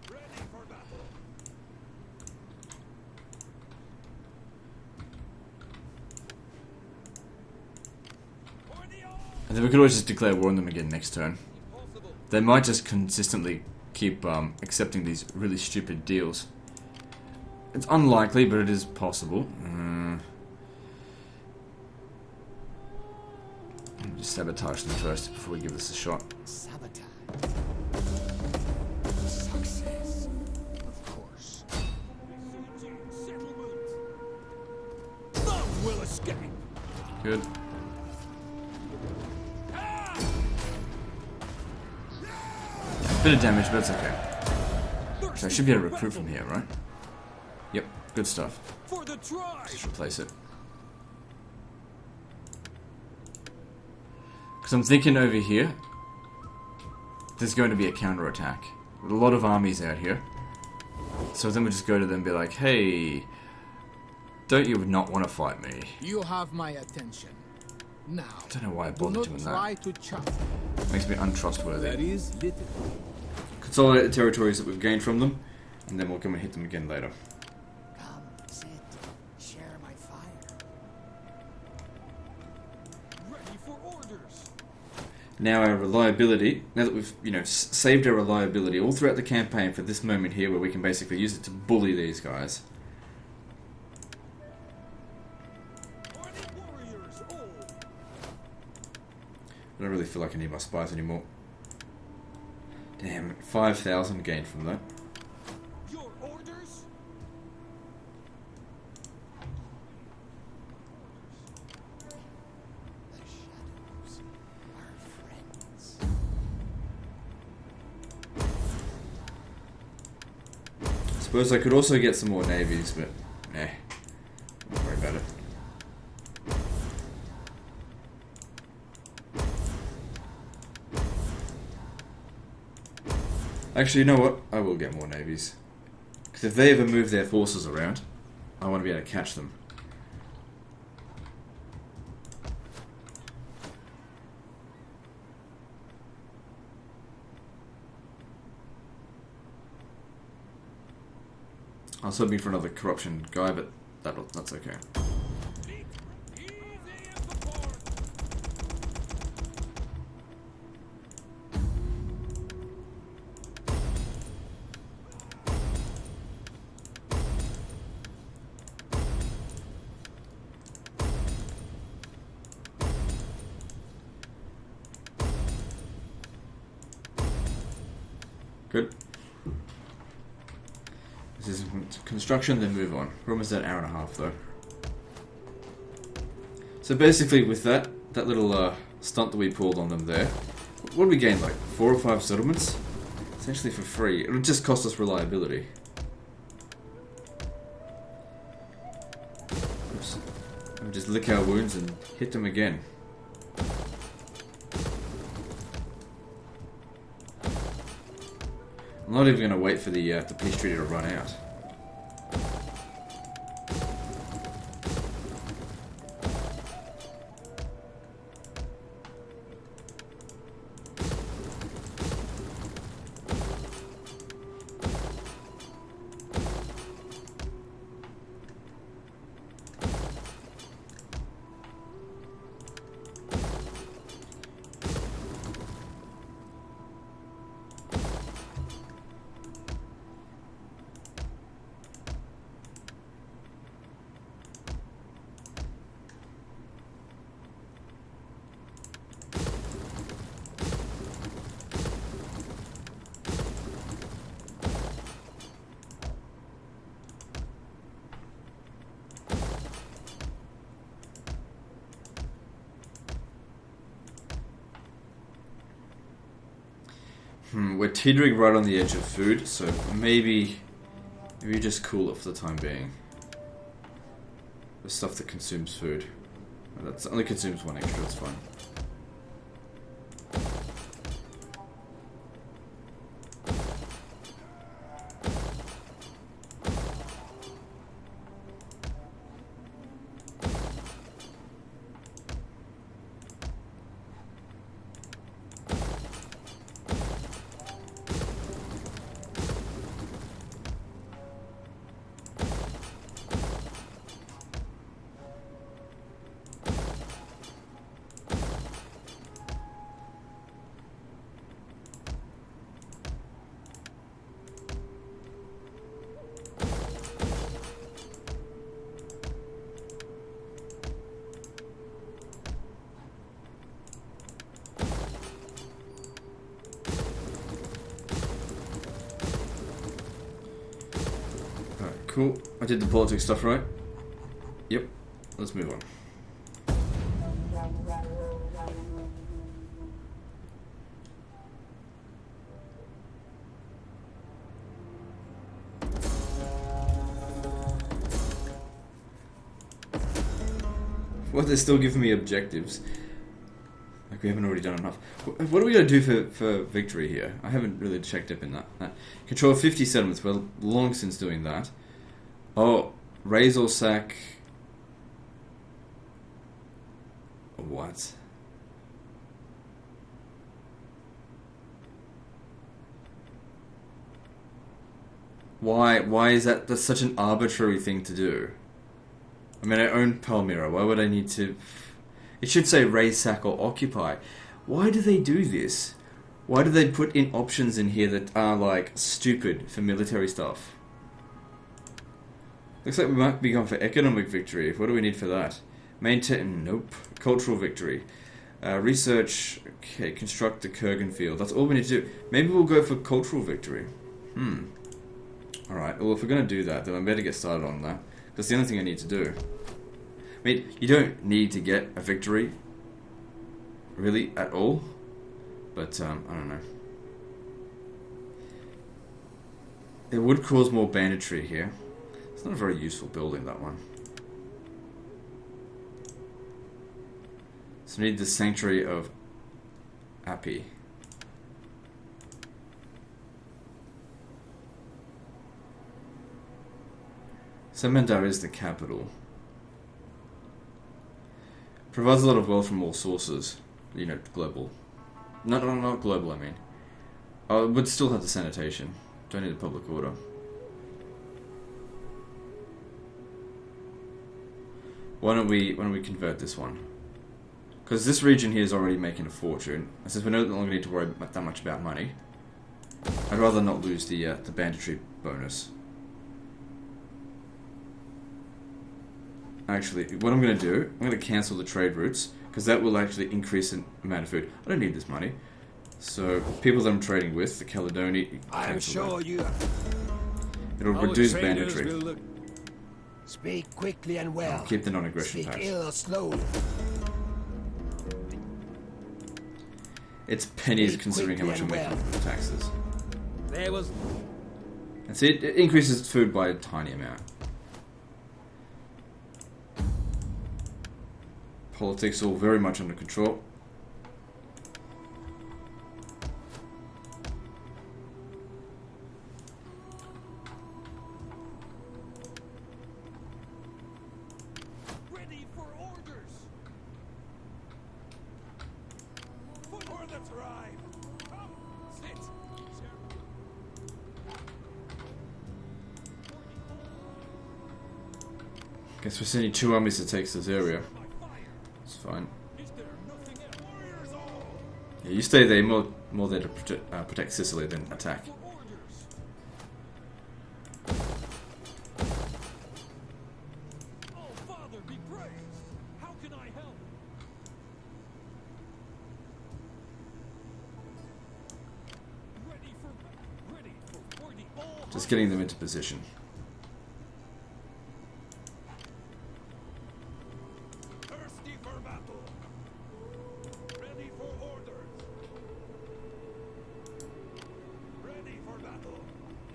Ready for battle! For the all! And then we could always just declare war on them again next turn. Impossible! They might just consistently keep accepting these really stupid deals. It's unlikely, but it is possible. Let me just sabotage them first before we give this a shot. Sabotage. Success. Of course. Besieging settlement! None will escape! Good. Bit of damage, but it's okay. So I should be able to recruit from here, right? Yep, good stuff. For the tribe! Just replace it. Because I'm thinking over here, there's going to be a counterattack. A lot of armies out here. So then we just go to them and be like, hey, don't you not want to fight me? You have my attention. Now, I don't know why I do bothered not doing try that. to chop. Makes me untrustworthy. There is little. Consolidate the territories that we've gained from them, and then we'll come and hit them again later. Come, sit. Share my fire. Ready for orders! Now our reliability, now that we've, saved our reliability all throughout the campaign for this moment here where we can basically use it to bully these guys. For the warriors all! I don't really feel like I need my spies anymore. Damn, 5,000 gained from that. Your orders? The shadows are friends. I suppose I could also get some more navies, but don't worry about it. Actually, you know what? I will get more navies. Because if they ever move their forces around, I want to be able to catch them. I was hoping for another corruption guy, but that's okay. Easy as the board. Good. This is construction, then move on. We're almost at an hour and a half though. So basically with that little stunt that we pulled on them there, what did we gain, like 4 or 5 settlements? Essentially for free. It'll just cost us reliability. Oops. We'll just lick our wounds and hit them again. I'm not even going to wait for the peace treaty to run out. We're teetering right on the edge of food, so maybe just cool it for the time being. The stuff that consumes food. That only consumes 1 extra, it's fine. Cool. I did the politics stuff right. Yep. Let's move on. Well, they're still giving me objectives. Like we haven't already done enough. What are we going to do for victory here? I haven't really checked up in that. Control 50 settlements. We're long since doing that. Oh, raise or sack. What? Why is that? That's such an arbitrary thing to do. I mean, I own Palmyra. Why would I need to? It should say raise, sack, or occupy. Why do they do this? Why do they put in options in here that are like stupid for military stuff? Looks like we might be going for economic victory. What do we need for that? Maintain. Nope. Cultural victory. Research. Okay. Construct the Kurgan field. That's all we need to do. Maybe we'll go for cultural victory. Alright. Well, if we're going to do that, then I better get started on that. That's the only thing I need to do. I mean, you don't need to get a victory, really, at all. But, I don't know. It would cause more banditry here. It's not a very useful building, that one. So we need the Sanctuary of Api. Samandar is the capital. Provides a lot of wealth from all sources. You know, global. No, not global, I mean. Oh, it would still have the sanitation. Don't need the public order. Why don't we convert this one? Because this region here is already making a fortune. And since we no longer need to worry that much about money, I'd rather not lose the banditry bonus. Actually, what I'm going to do, I'm going to cancel the trade routes, because that will actually increase the amount of food. I don't need this money. So, people that I'm trading with, the Caledoni... I'm sure you... It'll Our reduce traders banditry. will look- Speak quickly and well. Keep the non-aggression Speak tax. ill or slowly. It's pennies Speak considering how much I'm quickly making and with taxes. There was... And see, it increases food by a tiny amount. Politics all very much under control. Ready for orders. For the tribe. Come, sit. Guess we're sending 2 armies to take this area. My fire. It's fine. Is there nothing else? Warriors all. Yeah, you stay there. More there to protect Sicily than attack. For orders. Oh, Father, be praised. How can I help? Ready for the all. Just getting them into position. Thirsty for battle. Ready for orders. Ready for battle.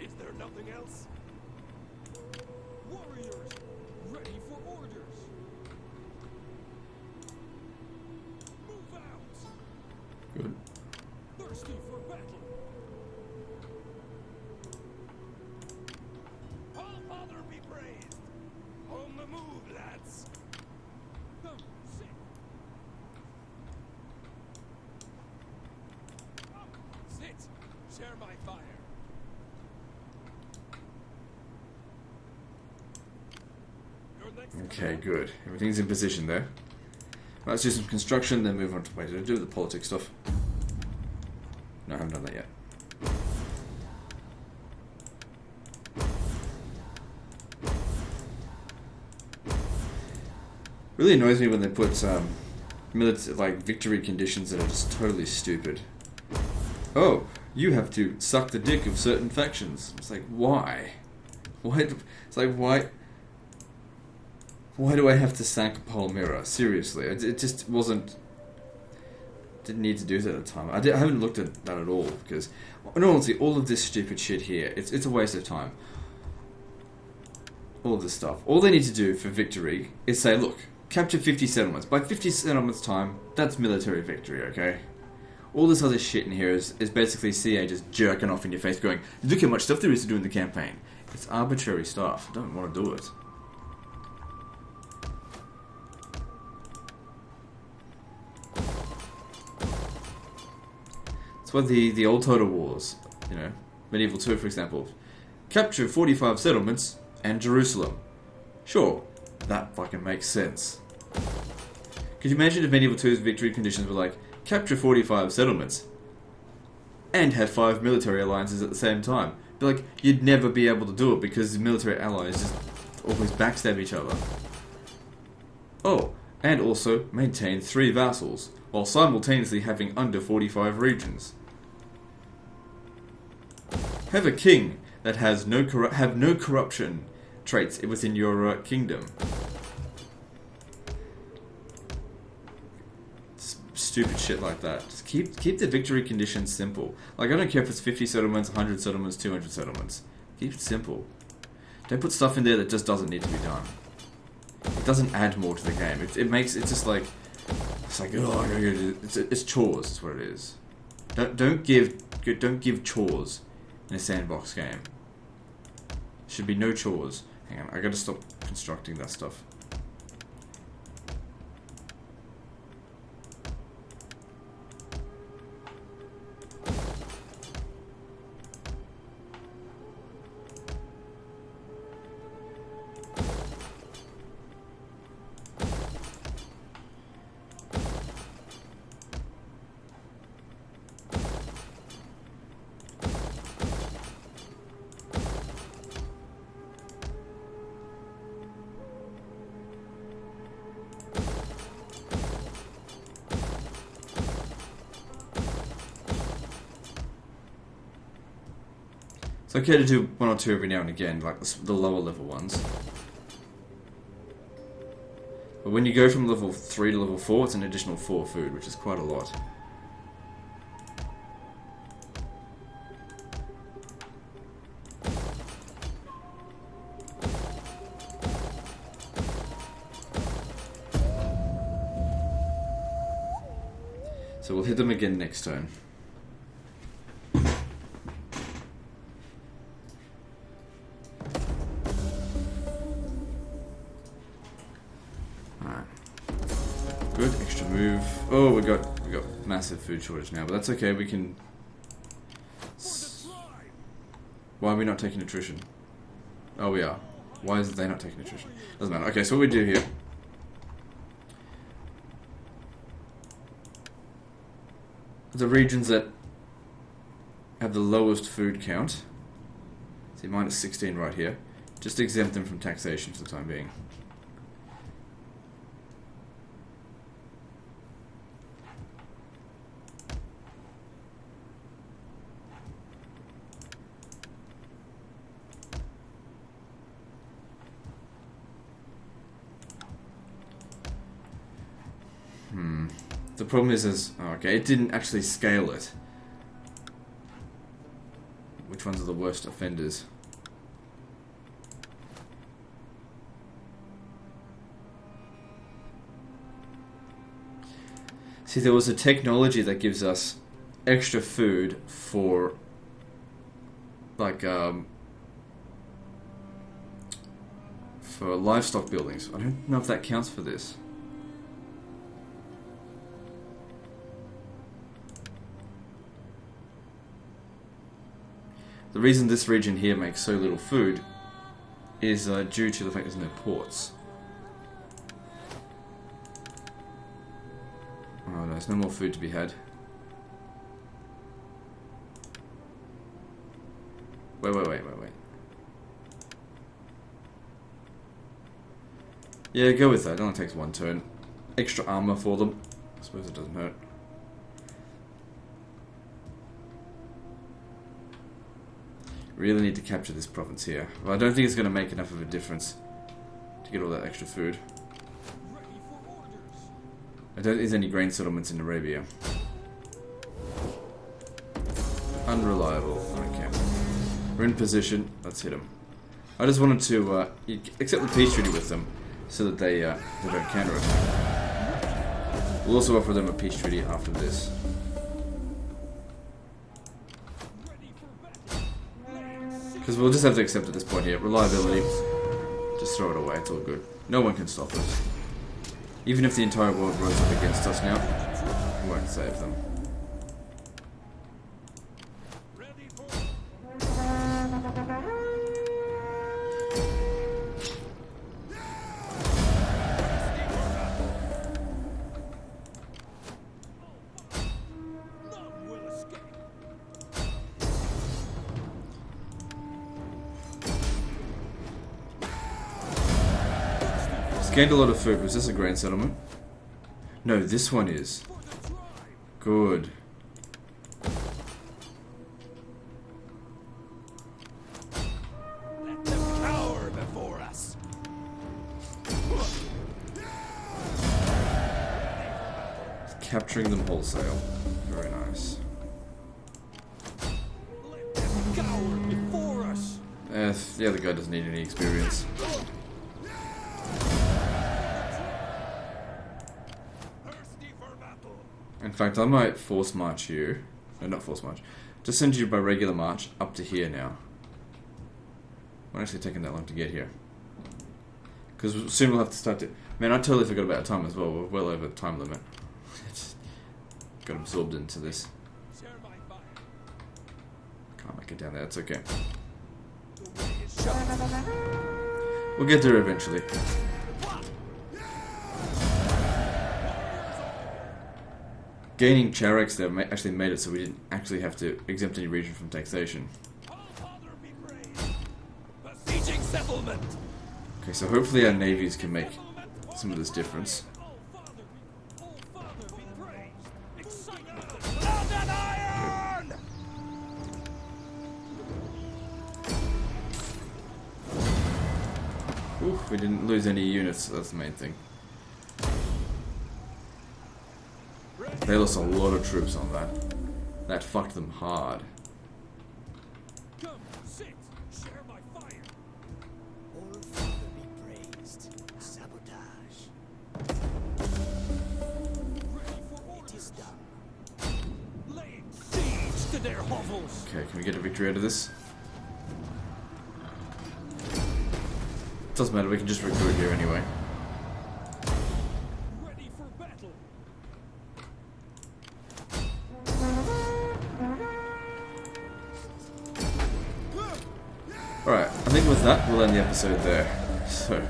Is there nothing else? Warriors, ready for orders. Move out. Good. Thirsty for battle. All Father be praised. On the move, lads. Come, sit. Come, sit. Share my fire. Your next Okay, good. Everything's in position there. Let's do some construction, then move on to wait. Did I do the politics stuff? No, I haven't done that yet. Really annoys me when they put victory conditions that are just totally stupid. Oh, you have to suck the dick of certain factions. It's like, why? Why? It's like, why? Why do I have to sack Palmyra? Seriously, it just wasn't... Didn't need to do that at the time. I haven't looked at that at all, because, in all honesty, all of this stupid shit here, it's a waste of time. All of this stuff. All they need to do for victory is say, look, capture 50 settlements. By 50 settlements time, that's military victory, okay? All this other shit in here is basically CA just jerking off in your face going, look how much stuff there is to do in the campaign. It's arbitrary stuff. I don't want to do it. That's why the old Total Wars, you know, Medieval 2 for example, capture 45 settlements and Jerusalem. Sure, that fucking makes sense. Could you imagine if Medieval 2's victory conditions were like, capture 45 settlements and have 5 military alliances at the same time? Be like, you'd never be able to do it because the military allies just always backstab each other. Oh, and also maintain 3 vassals, while simultaneously having under 45 regions. Have a king that has no corruption traits within your kingdom. Stupid shit like that. Just keep the victory conditions simple. Like, I don't care if it's 50 settlements, 100 settlements, 200 settlements. Keep it simple. Don't put stuff in there that just doesn't need to be done. It doesn't add more to the game. It's just like, oh, it's chores. Is what it is. Don't give chores in a sandbox game. Should be no chores. Hang on, I gotta stop constructing that stuff. It's okay to do 1 or 2 every now and again, like the lower level ones. But when you go from level 3 to level 4, it's an additional 4 food, which is quite a lot. So we'll hit them again next turn. Good, extra move. Oh, we got massive food shortage now, but that's okay. We can. Why are we not taking attrition? Oh, we are. Why is they not taking attrition? Doesn't matter. Okay, so what we do here. The regions that have the lowest food count. See, minus 16 right here. Just exempt them from taxation for the time being. The problem is, okay, it didn't actually scale it. Which ones are the worst offenders? See, there was a technology that gives us extra food for, like, for livestock buildings. I don't know if that counts for this. The reason this region here makes so little food is due to the fact there's no ports. Oh no, there's no more food to be had. Wait. Yeah, go with that. It only takes 1 turn. Extra armor for them. I suppose it doesn't hurt. Really need to capture this province here. Well, I don't think it's going to make enough of a difference to get all that extra food. I don't think there's any grain settlements in Arabia. Unreliable. Okay. We're in position. Let's hit them. I just wanted to accept the peace treaty with them so that they don't counterattack. We'll also offer them a peace treaty after this. Because we'll just have to accept at this point here. Reliability. Just throw it away. It's all good. No one can stop us. Even if the entire world rose up against us now, we won't save them. Gained a lot of food. Was this a grain settlement? No, this one is. Good. Let them cower before us. Capturing them wholesale. Very nice. Let them cower before us. The other guy doesn't need any experience. In fact, I might force march you. No, not force march. Just send you by regular march up to here now. Won't actually taking that long to get here. Because soon we'll have to start to... Man, I totally forgot about time as well. We're well over the time limit. Just got absorbed into this. Can't make it down there. It's okay. We'll get there eventually. Gaining Charaks there actually made it so we didn't actually have to exempt any region from taxation. Besieging settlement. Okay, so hopefully our navies can make some of this difference. Oof, we didn't lose any units, that's the main thing. They lost a lot of troops on that. That fucked them hard. Come, sit, share my fire. All Father be praised. Sabotage. Ready for It orders. is done. Laying siege to their hovels. Okay, can we get a victory out of this? Doesn't matter, we can just recruit here anyway. Ready for battle. Alright, I think with that, we'll end the episode there. So,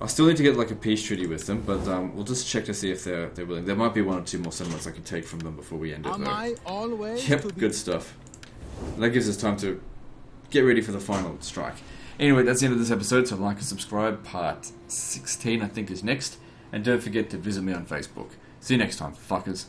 I still need to get like a peace treaty with them, but we'll just check to see if they're willing. There might be 1 or 2 more settlements I can take from them before we end it Am though. I always to Yep, be good stuff. That gives us time to get ready for the final strike. Anyway, that's the end of this episode, so like and subscribe. Part 16, I think, is next. And don't forget to visit me on Facebook. See you next time, fuckers.